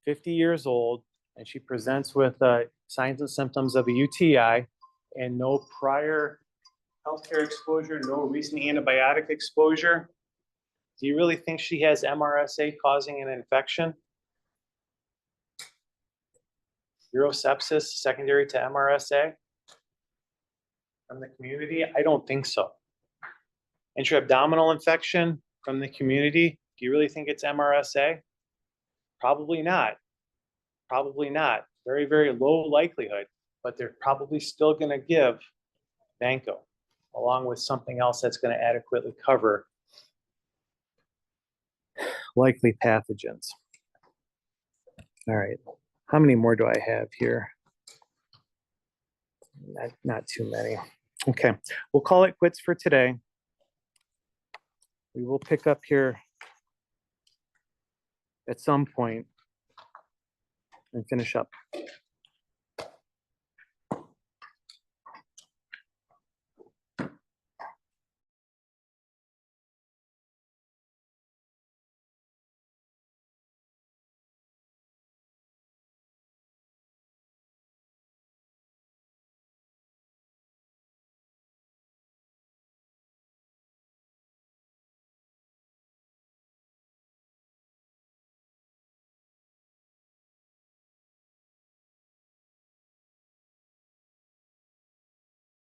50 years old, and she presents with signs and symptoms of a UTI and no prior healthcare exposure, no recent antibiotic exposure. Do you really think she has MRSA causing an infection? Sepsis secondary to MRSA from the community? I don't think so. Intra-abdominal infection from the community, do you really think it's MRSA? Probably not. Probably not. Very, very low likelihood, but they're probably still going to give Vanco along with something else that's going to adequately cover likely pathogens. All right. How many more do I have here? Not too many. Okay. We'll call it quits for today. We will pick up here at some point and finish up.